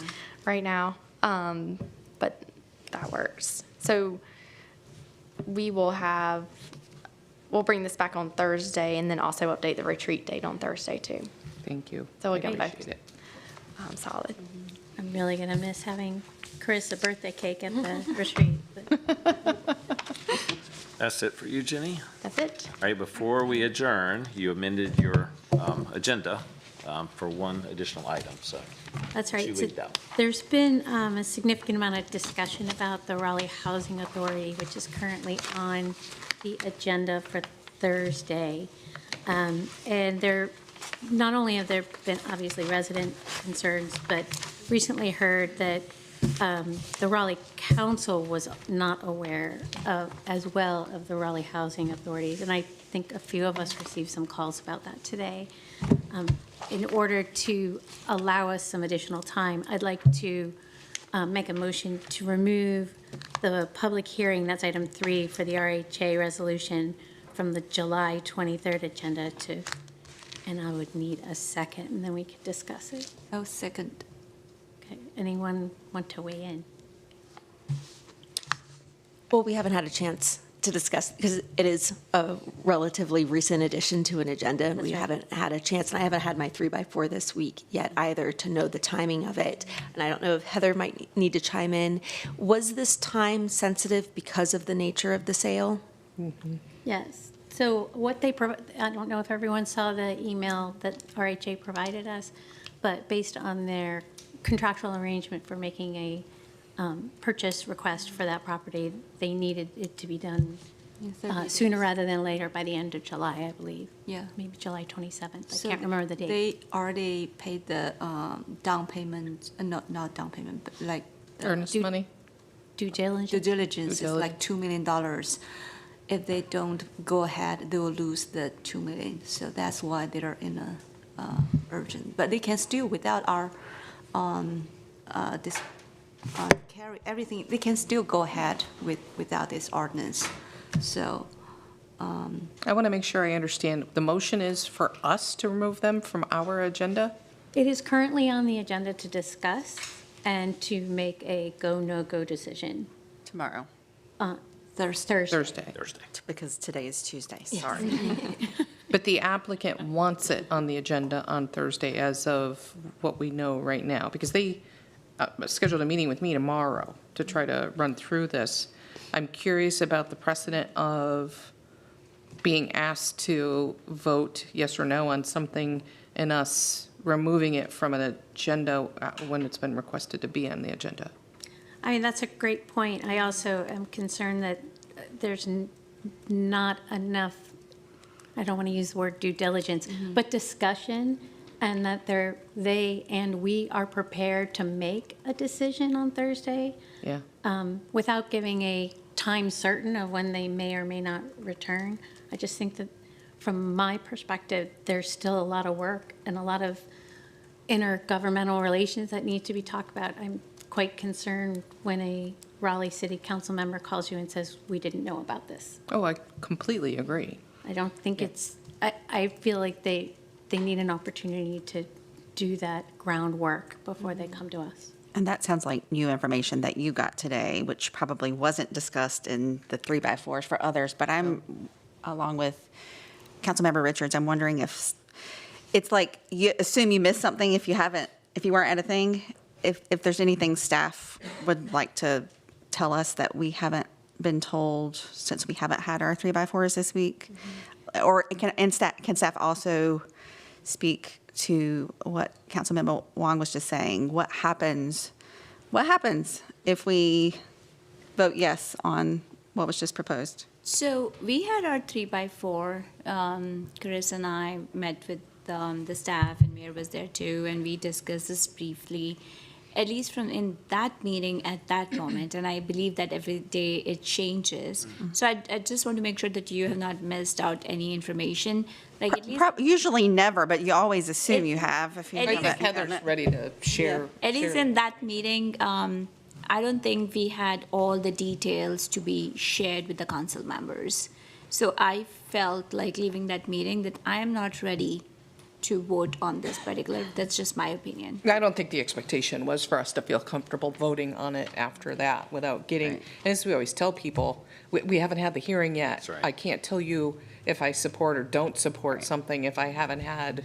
right now. But that works. So we'll bring this back on Thursday and then also update the retreat date on Thursday too. Thank you. So we'll get both Appreciate it. solid. I'm really gonna miss having Chris a birthday cake at the retreat. but- That's it for you, Jenny. That's it. All right, before we adjourn, you amended your agenda for one additional item, so. That's right. She So leaked out. there's been a significant amount of discussion about the Raleigh Housing Authority, which is currently on the agenda for Thursday. And not only have there been obviously resident concerns, but recently heard that the Raleigh Council was not aware of, as well, of the Raleigh Housing Authorities. And I think a few of us received some calls about that today. In order to allow us some additional time, I'd like to make a motion to remove the public hearing, that's item 3 for the RHA resolution, from the July 23rd agenda to, and I would need a second, and then we could discuss it. Oh, second. Okay, anyone want to weigh in? Well, we haven't had a chance to discuss, because it is a relatively recent addition to an agenda, and we haven't had a chance, and I haven't had my 3x4 this week yet either to know the timing of it. And I don't know if Heather might need to chime in. Was this time sensitive because of the nature of the sale? Yes. So what they, I don't know if everyone saw the email that RHA provided us, but based on their contractual arrangement for making a purchase request for that property, they needed it to be done sooner rather than later, by the end of July, I believe. Yeah. Maybe July 27th. I So can't remember the date. They already paid the down payment, not down payment, but like the Earnest money? Due diligence. due diligence Due is like $2 million. If they don't go ahead, they will lose the $2 million. So that's why they're in a urgent. But they can still, without our carry everything, they can still go ahead without this ordinance. So I want to make sure I understand. The motion is for us to remove them from our agenda? It is currently on the agenda to discuss and to make a go, no-go decision. Tomorrow, Thursday. Thursday. because today is Tuesday, sorry. But the applicant wants it on the agenda on Thursday as of what we know right now, because they scheduled a meeting with me tomorrow to try to run through this. I'm curious about the precedent of being asked to vote yes or no on something and us removing it from an agenda when it's been requested to be on the agenda. I mean, that's a great point. I also am concerned that there's not enough, I don't want to use the word due diligence, but discussion, and that they and we are prepared to make a decision on Thursday Yeah. without giving a time certain of when they may or may not return. I just think that from my perspective, there's still a lot of work and a lot of intergovernmental relations that need to be talked about. I'm quite concerned when a Raleigh City Council member calls you and says, we didn't know about this. Oh, I completely agree. I don't think I feel like they need an opportunity to do that groundwork before they come to us. And that sounds like new information that you got today, which probably wasn't discussed in the 3x4s for others, but I'm, along with Councilmember Richards, I'm wondering if, it's like, you assume you missed something if you weren't at a thing, if there's anything staff would like to tell us that we haven't been told since we haven't had our 3x4s this week? Or can staff also speak to what Councilmember Wong was just saying? What happens if we vote yes on what was just proposed? So we had our 3x4. Chris and I met with the staff, and Mayor was there too, and we discussed this briefly, at least from in that meeting at that moment. And I believe that every day it changes. So I just want to make sure that you have not missed out any information. Like at least, Usually never, but you always assume you have if you At I haven't. think Heather's ready to share. at least share. in that meeting, I don't think we had all the details to be shared with the council members. So I felt like leaving that meeting that I am not ready to vote on this particular, that's just my opinion. I don't think the expectation was for us to feel comfortable voting on it after that without getting, Right. and as we always tell people, we haven't had the hearing yet. That's right. I can't tell you if I support or don't support something if I haven't had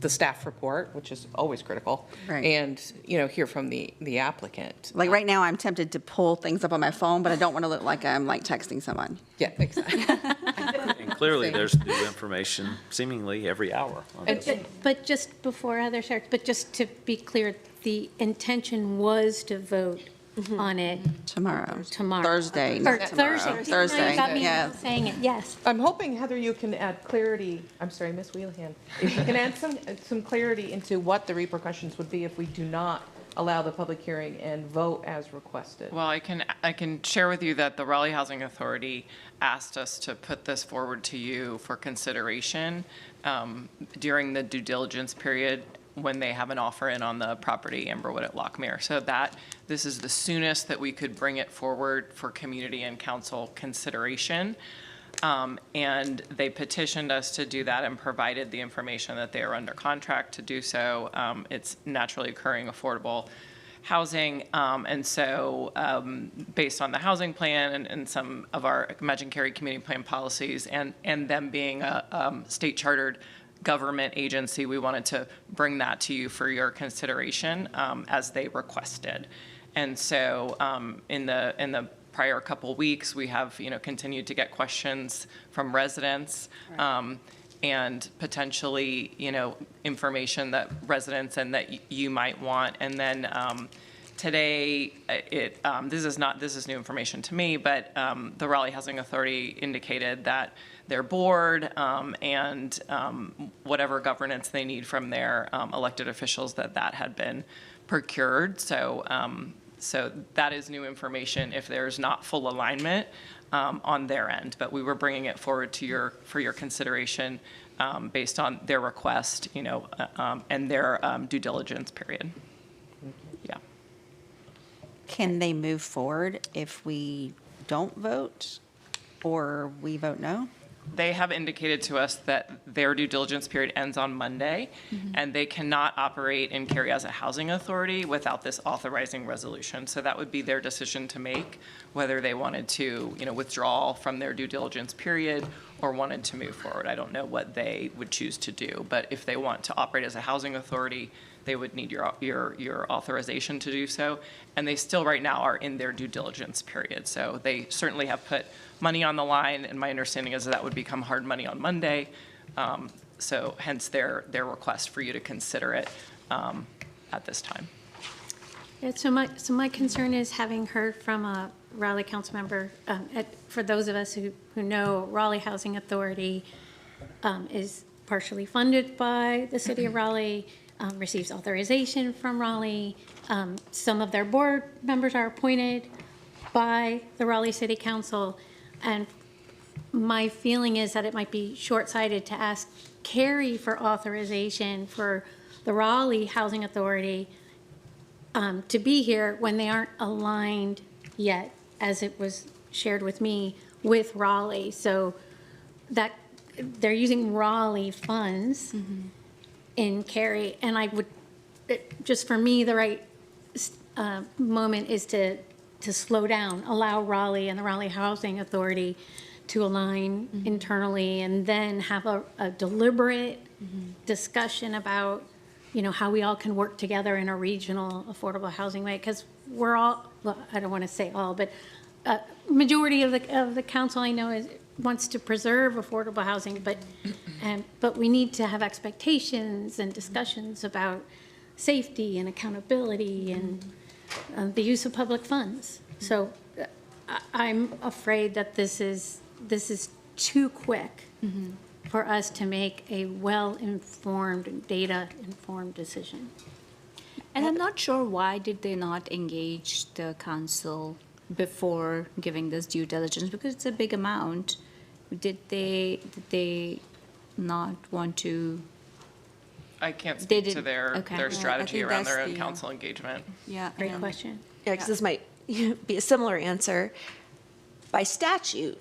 the staff report, which is always critical. Right. And, hear from the applicant. Like right now, I'm tempted to pull things up on my phone, but I don't want to look like I'm like texting someone. Yeah, exactly. And clearly, there's new information seemingly every hour. on this. But just before Heather starts, but just to be clear, the intention was to vote on it Tomorrow. tomorrow. Thursday. Or not tomorrow. Thursday. Thursday, You got me yeah. saying it, yes. I'm hoping, Heather, you can add clarity, I'm sorry, Ms. Wheelahan, if you can add some clarity into what the repercussions would be if we do not allow the public hearing and vote as requested. Well, I can share with you that the Raleigh Housing Authority asked us to put this forward to you for consideration during the due diligence period when they have an offer in on the property Amberwood at Lockmere. So this is the soonest that we could bring it forward for community and council consideration. And they petitioned us to do that and provided the information that they are under contract to do so. It's naturally occurring affordable housing. And so based on the housing plan and some of our Imagine Cary community plan policies and them being a state chartered government agency, we wanted to bring that to you for your consideration as they requested. And so in the prior couple weeks, we have, continued to get questions from residents and potentially, information that residents and that you might want. And then, Today, this is new information to me, but the Raleigh Housing Authority indicated that their board and whatever governance they need from their elected officials, that had been procured. So that is new information if there's not full alignment on their end. But we were bringing it forward for your consideration based on their request, and their due diligence period. Yeah. Can they move forward if we don't vote or we vote no? They have indicated to us that their due diligence period ends on Monday, and they cannot operate in Cary as a housing authority without this authorizing resolution. So that would be their decision to make, whether they wanted to, withdraw from their due diligence period or wanted to move forward. I don't know what they would choose to do, but if they want to operate as a housing authority, they would need your authorization to do so. And they still right now are in their due diligence period. So they certainly have put money on the line, and my understanding is that would become hard money on Monday. So hence their request for you to consider it at this time. Yeah, so my concern is, having heard from a Raleigh council member, for those of us who know, Raleigh Housing Authority is partially funded by the city of Raleigh, receives authorization from Raleigh. Some of their board members are appointed by the Raleigh City Council. And my feeling is that it might be short-sighted to ask Cary for authorization for the Raleigh Housing Authority to be here when they aren't aligned yet, as it was shared with me, with Raleigh. So that they're using Raleigh funds in Cary, and I would, just for me, the right moment is to slow down, allow Raleigh and the Raleigh Housing Authority to align internally, and then have a deliberate discussion about, how we all can work together in a regional affordable housing way. Because we're all, well, I don't want to say all, but majority of the council I know wants to preserve affordable housing, but we need to have expectations and discussions about safety and accountability and the use of public funds. So I'm afraid that this is too quick for us to make a well-informed, data-informed decision. And I'm not sure why did they not engage the council before giving this due diligence, because it's a big amount. Did they not want to? I can't They speak to didn't- their okay. their Yeah, I strategy think around that's their own the, council engagement. Yeah. Great and- question. Yeah, because this might be a similar answer. By statute,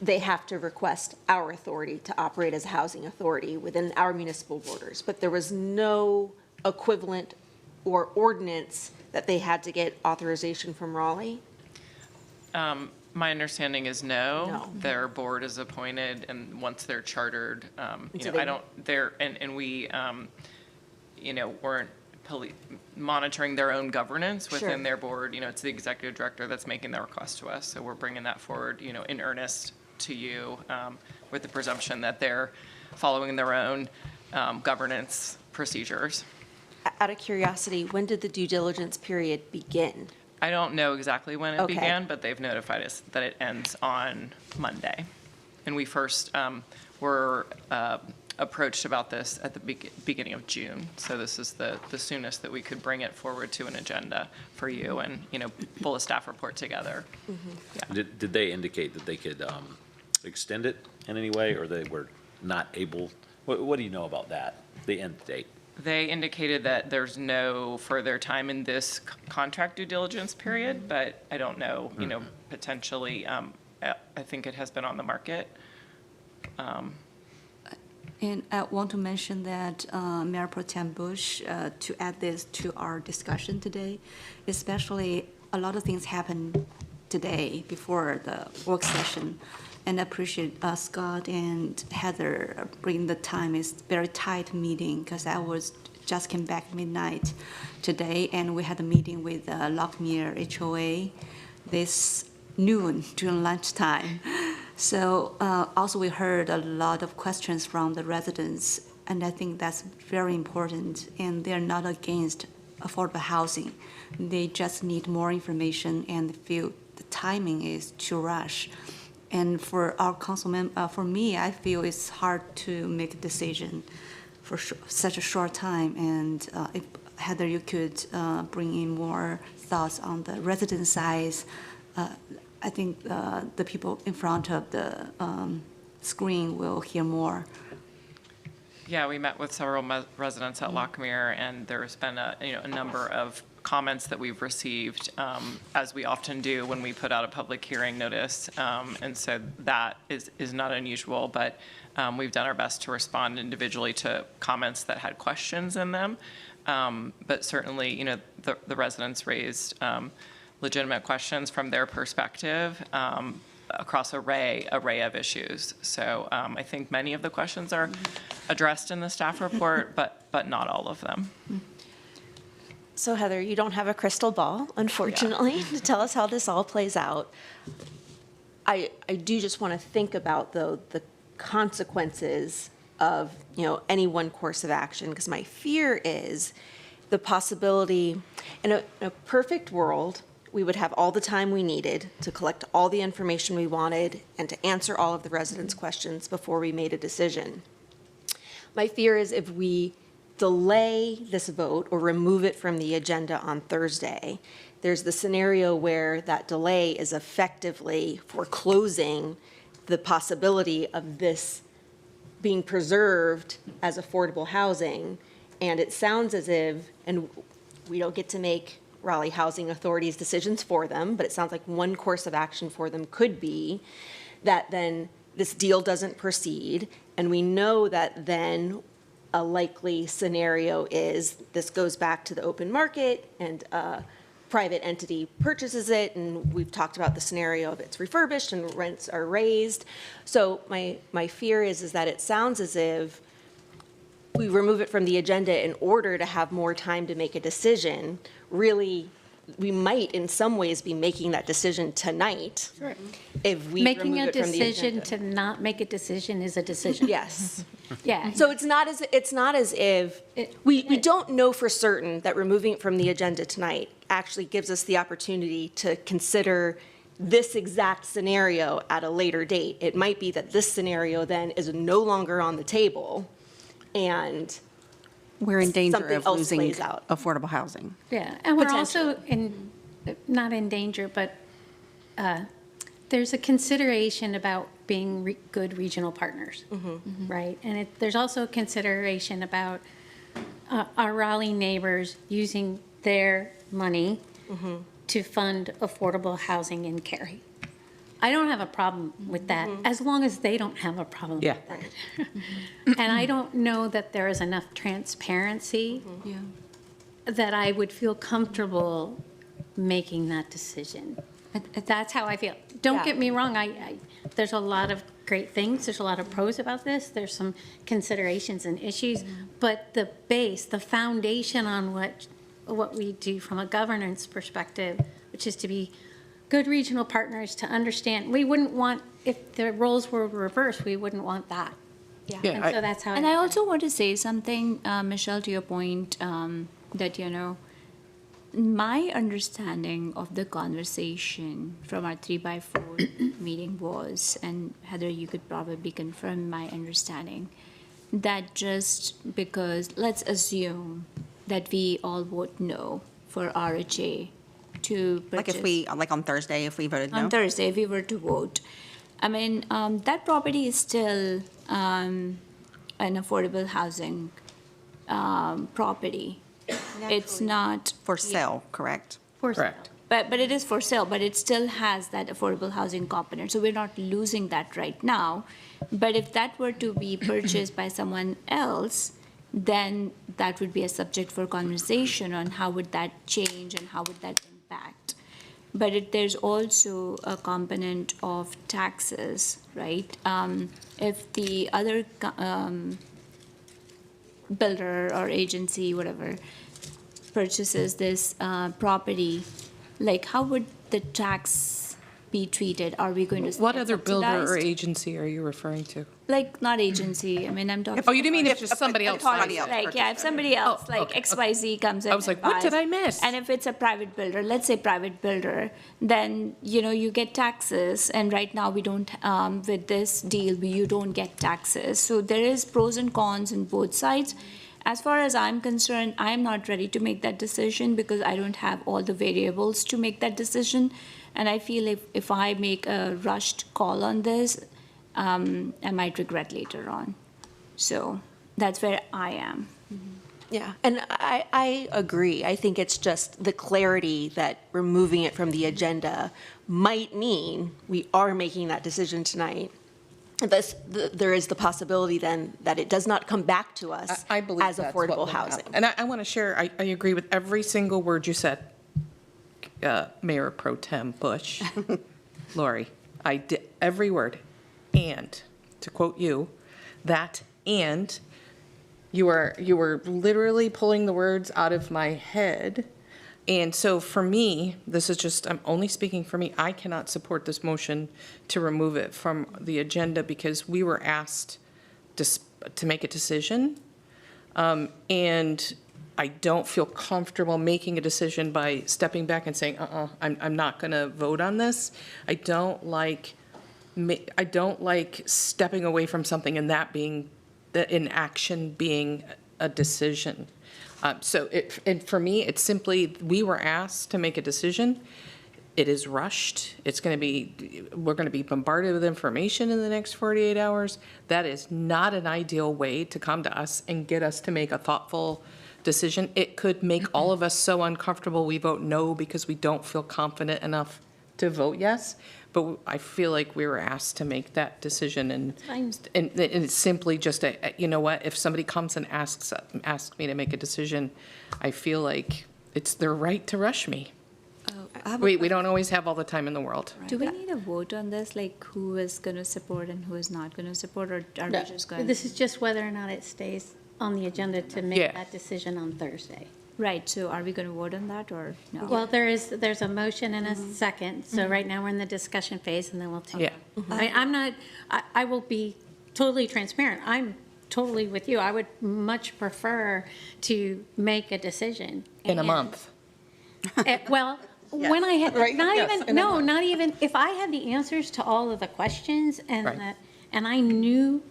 they have to request our authority to operate as a housing authority within our municipal borders, but there was no equivalent or ordinance that they had to get authorization from Raleigh? My understanding is no. No. Their board is appointed, and once they're chartered, So I they- don't, they're, and we, weren't monitoring their own governance Sure. within their board. It's the executive director that's making the request to us, so we're bringing that forward, in earnest to you, with the presumption that they're following their own governance procedures. Out of curiosity, when did the due diligence period begin? I don't know exactly when it Okay. began, but they've notified us that it ends on Monday. And we first were approached about this at the beginning of June. So this is the soonest that we could bring it forward to an agenda for you and, pull a staff report together. Did they indicate that they could extend it in any way, or they were not able? What do you know about that, the end date? They indicated that there's no further time in this contract due diligence period, but I don't know, potentially, I think it has been on the market. And I want to mention that Mayor Pro Tem Bush, to add this to our discussion today, especially a lot of things happened today before the work session. And I appreciate Scott and Heather bringing the time. It's very tight meeting because I just came back midnight today, and we had a meeting with Lockmere HOA this noon during lunchtime. So also we heard a lot of questions from the residents, and I think that's very important. And they're not against affordable housing. They just need more information and feel the timing is too rush. And for our councilman, for me, I feel it's hard to make a decision for such a short time. And if Heather, you could bring in more thoughts on the resident size. I think the people in front of the screen will hear more. Yeah, we met with several residents at Lockmere, and there's been a number of comments that we've received, as we often do when we put out a public hearing notice. And so that is not unusual, but we've done our best to respond individually to comments that had questions in them. But certainly, the residents raised legitimate questions from their perspective across array of issues. So I think many of the questions are addressed in the staff report, but not all of them. So Heather, you don't have a crystal ball, unfortunately, to tell us how this all plays out. I do just want to think about, though, the consequences of, any one course of action, because my fear is the possibility, in a perfect world, we would have all the time we needed to collect all the information we wanted and to answer all of the residents' questions before we made a decision. My fear is if we delay this vote or remove it from the agenda on Thursday, there's the scenario where that delay is effectively foreclosing the possibility of this being preserved as affordable housing. And it sounds as if, and we don't get to make Raleigh Housing Authority's decisions for them, but it sounds like one course of action for them could be that then this deal doesn't proceed, and we know that then a likely scenario is this goes back to the open market and a private entity purchases it, and we've talked about the scenario of it's refurbished and rents are raised. So my fear is that it sounds as if we remove it from the agenda in order to have more time to make a decision. Really, we might in some ways be making that decision tonight if we Making remove a it from the decision agenda. to not make a decision is a decision. Yes. Yeah. So it's not as if we don't know for certain that removing it from the agenda tonight actually gives us the opportunity to consider this exact scenario at a later date. It might be that this scenario then is no longer on the table, and We're in danger something of else losing plays out. affordable housing. Yeah, and we're also not in danger, but there's a consideration about being good regional partners, right? And there's also a consideration about our Raleigh neighbors using their money to fund affordable housing in Cary. I don't have a problem with that, as long as they don't have a problem with that. And I don't know that there is enough transparency that I would feel comfortable making that decision. That's how I feel. Don't get me wrong, there's a lot of great things, there's a lot of pros about this, there's some considerations and issues, but the base, the foundation on what we do from a governance perspective, which is to be good regional partners, to understand, we wouldn't want, if the roles were reversed, we wouldn't want that. Yeah. And so that's how. And I also want to say something, Michelle, to your point, that, my understanding of the conversation from our 3x4 meeting was, and Heather, you could probably confirm my understanding, that just because, let's assume that we all vote no for RHA to purchase. Like on Thursday, if we voted no? On Thursday, if we were to vote. I mean, that property is still an affordable housing property. It's not. For sale, correct? Correct. But it is for sale, but it still has that affordable housing component. So we're not losing that right now. But if that were to be purchased by someone else, then that would be a subject for conversation on how would that change and how would that impact. But there's also a component of taxes, right? If the other builder or agency, whatever, purchases this property, like how would the tax be treated? Are we going to What get other builder or subsidized? agency are you referring to? Like, not agency, I mean, I'm talking. Oh, you didn't mean if If just somebody else? somebody else Like, yeah, if somebody else, like okay, XYZ comes in. I was like, and what did buys, I miss? And if it's a private builder, let's say private builder, then, you get taxes, and right now we don't, with this deal, you don't get taxes. So there is pros and cons on both sides. As far as I'm concerned, I'm not ready to make that decision because I don't have all the variables to make that decision. And I feel if I make a rushed call on this, I might regret later on. So that's where I am. Yeah, and I agree. I think it's just the clarity that removing it from the agenda might mean we are making that decision tonight. There is the possibility then that it does not come back to us I believe as that's what affordable will housing. happen. And I want to share, I agree with every single word you said, Mayor Pro Tem Bush, Lori. I did every word. And, to quote you, that and, you were literally pulling the words out of my head. And so for me, this is just, I'm only speaking for me, I cannot support this motion to remove it from the agenda because we were asked to make a decision. And I don't feel comfortable making a decision by stepping back and saying, I'm not going to vote on this. I don't like stepping away from something and that being, the inaction being a decision. And for me, it's simply, we were asked to make a decision. It is rushed. We're going to be bombarded with information in the next 48 hours. That is not an ideal way to come to us and get us to make a thoughtful decision. It could make all of us so uncomfortable we vote no because we don't feel confident enough to vote yes. But I feel like we were asked to make that decision, and it's simply just you know what? If somebody comes and asks me to make a decision, I feel like it's their right to rush me. We don't always have all the time in the world. Do we need a vote on this, like who is going to support and who is not going to support, or are we just going? This is just whether or not it stays on the agenda to make Yeah. that decision on Thursday. Right, so are we going to vote on that or no? Well, there's a motion and a second, so right now we're in the discussion phase, and then we'll take. Yeah. I will be totally transparent. I'm totally with you. I would much prefer to make a decision. In a And- month. Well, when I had, Right? not Yes, even, in a no, month. not even, if I had the answers to all of the questions Right. and I knew,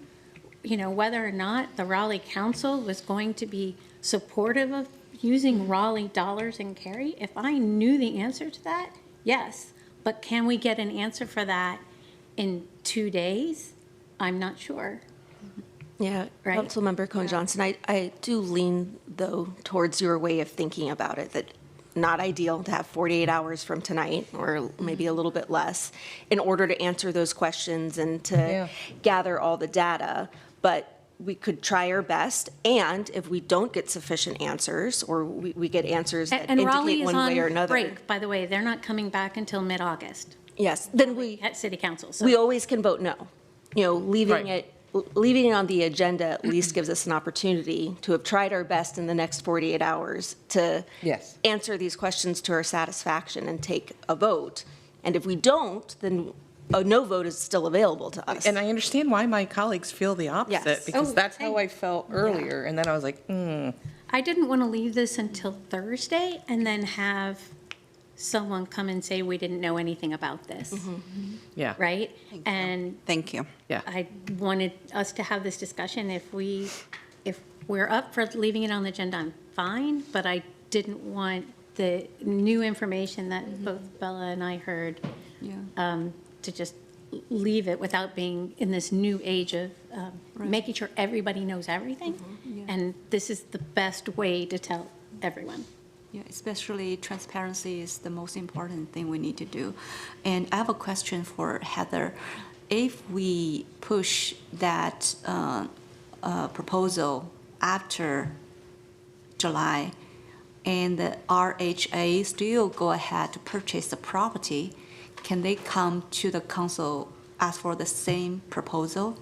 whether or not the Raleigh Council was going to be supportive of using Raleigh dollars in Cary, if I knew the answer to that, yes. But can we get an answer for that in 2 days? I'm not sure. Yeah, Right? Councilmember Cohen Johnson, I do lean, though, towards your way of thinking about it, that not ideal to have 48 hours from tonight, or maybe a little bit less, in order to answer those questions and to Yeah. gather all the data. But we could try our best, and if we don't get sufficient answers, or we get answers that And Raleigh indicate is one way or on another. break, by the way. They're not coming back until mid-August Yes, then we, at city council. So we always can vote no. Leaving Right. it on the agenda at least gives us an opportunity to have tried our best in the next 48 hours to Yes. answer these questions to our satisfaction and take a vote. And if we don't, then a no vote is still available to us. And I understand why my colleagues feel the opposite, Yes. because Oh, that's how and- I felt earlier. And then I was like, I didn't want to leave this until Thursday and then have someone come and say, we didn't know anything about this, yeah. right? And Thank you. Yeah. I wanted us to have this discussion. If we're up for leaving it on the agenda, I'm fine, but I didn't want the new information that both Bella and I heard to just leave it without being in this new age of making sure everybody knows everything. And this is the best way to tell everyone. Yeah, especially transparency is the most important thing we need to do. And I have a question for Heather. If we push that proposal after July and the RHA still go ahead to purchase the property, can they come to the council, ask for the same proposal?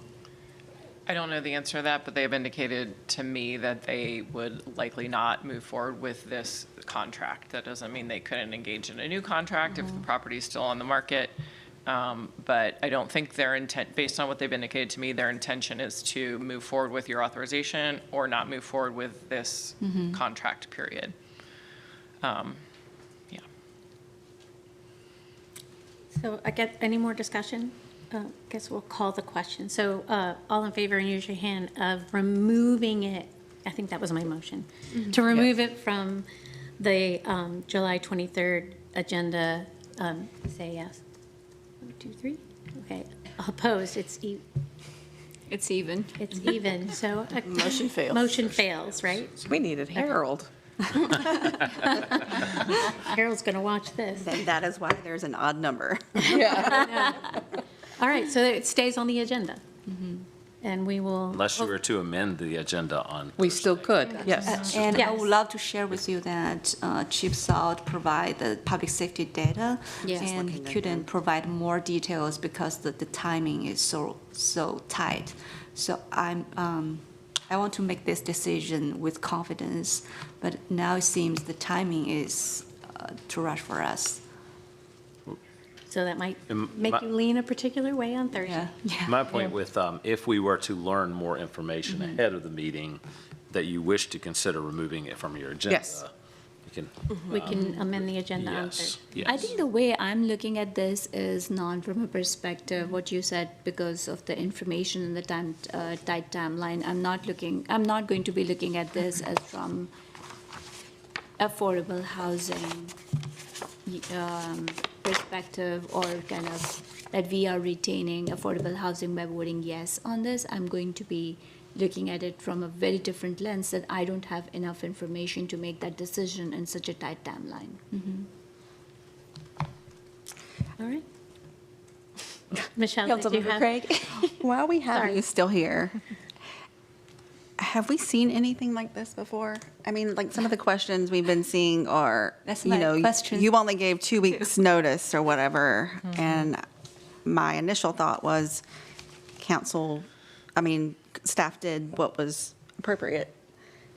I don't know the answer to that, but they have indicated to me that they would likely not move forward with this contract. That doesn't mean they couldn't engage in a new contract if the property is still on the market. But I don't think their intent, based on what they've indicated to me, their intention is to move forward with your authorization or not move forward with this contract period. Yeah. So I get, any more discussion? Guess we'll call the question. So all in favor, use your hand of removing it, I think that was my motion, to remove it from the July 23rd agenda, say yes. 1, 2, 3. Okay. Opposed, it's It's even. it's even, so. Motion fails. Motion fails, right? We needed Harold. Harold's going to watch this. Then that is why there's an odd number. All right, so it stays on the agenda. And we will. Unless you were to amend the agenda on. We still could, yes. And I Yes. would love to share with you that Chief Salt provide the public safety data. Yes. And he couldn't provide more details because the timing is so tight. So I want to make this decision with confidence, but now it seems the timing is too rush for us. So that might And make my- you lean a particular way on Thursday. Yeah. My point with, if we were to learn more information ahead of the meeting, that you wish to consider removing it from your agenda. Yes. You can, We can amend the agenda on yes, Thursday. yes. I think the way I'm looking at this is not from a perspective, what you said, because of the information and the tight timeline. I'm not going to be looking at this as from affordable housing perspective, or kind of that we are retaining affordable housing by voting yes on this. I'm going to be looking at it from a very different lens, that I don't have enough information to make that decision in such a tight timeline. All right. Michelle, did you Councilmember have? Craig? While we have Sorry. you still here, have we seen anything like this before? I mean, like some of the questions we've been seeing are, That's you my know, question. you only gave 2 weeks' notice or whatever. And my initial thought was staff did what was appropriate.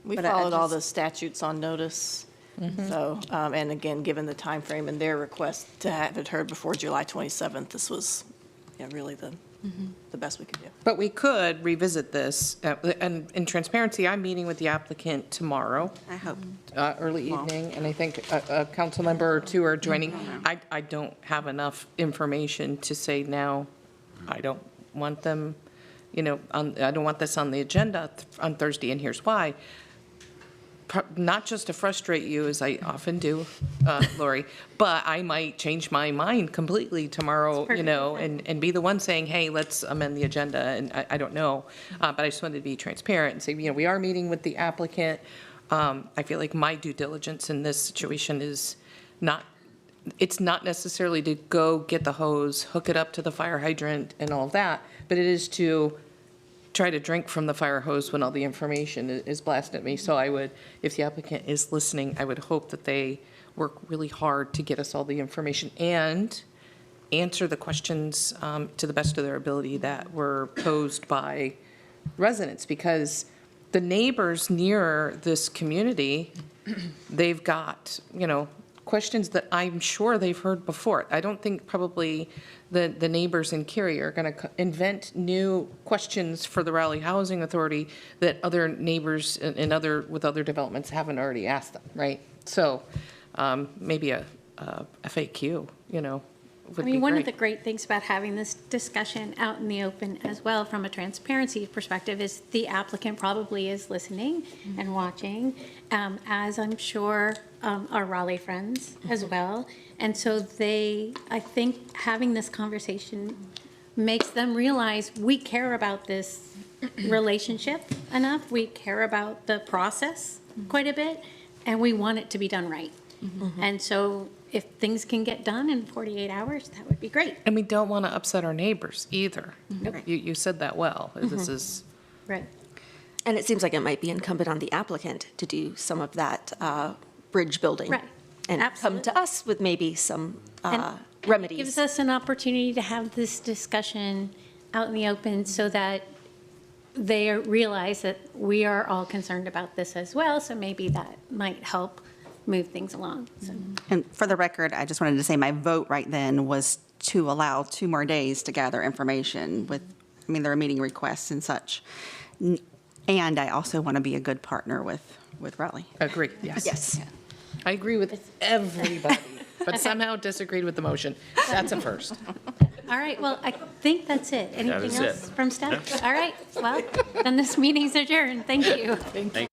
We But I followed all just- the statutes on notice. So, and again, given the time frame and their request to have it heard before July 27th, this was, really the best we could do. But we could revisit this, and in transparency, I'm meeting with the applicant tomorrow, I hope. early evening, and I think a council member or two are joining. I don't have enough information to say now, I don't want them, I don't want this on the agenda on Thursday, and here's why. Not just to frustrate you, as I often do, Lori, but I might change my mind completely tomorrow, and be the one saying, hey, let's amend the agenda, and I don't know. But I just wanted to be transparent and say, we are meeting with the applicant. I feel like my due diligence in this situation is it's not necessarily to go get the hose, hook it up to the fire hydrant and all of that, but it is to try to drink from the fire hose when all the information is blasted at me. So I would, if the applicant is listening, I would hope that they work really hard to get us all the information and answer the questions to the best of their ability that were posed by residents, because the neighbors near this community, they've got, questions that I'm sure they've heard before. I don't think probably the neighbors in Cary are going to invent new questions for the Raleigh Housing Authority that other neighbors with other developments haven't already asked them, right? So maybe a FAQ, would be One of Mm-hmm. the great things about having this discussion out in the open as well, from a transparency perspective, is the applicant probably is listening and watching, as I'm sure our Raleigh friends as well. And so I think having this conversation makes them realize we care about this relationship enough, we care about the process quite a bit, and we want it to be done right. And so if things can get done in 48 hours, that would be great. And we don't want to upset our neighbors either. You said that well. This is, Right. And it seems like it might be incumbent on the applicant to do some of that bridge building. Right. And come Absolutely. to us with maybe some And remedies. Gives us an opportunity to have this discussion out in the open so that they realize that we are all concerned about this as well. So maybe that might help move things along. So, And for the record, I just wanted to say my vote right then was to allow 2 more days to gather information with, I mean, there are meeting requests and such. And I also want to be a good partner with Raleigh. Agree, yes. Yes. I agree with everybody, but somehow disagreed with the motion. That's a first. All right, well, I think that's it. Anything is else it. from staff? All right, well, then this meeting's adjourned. Thank you. Thank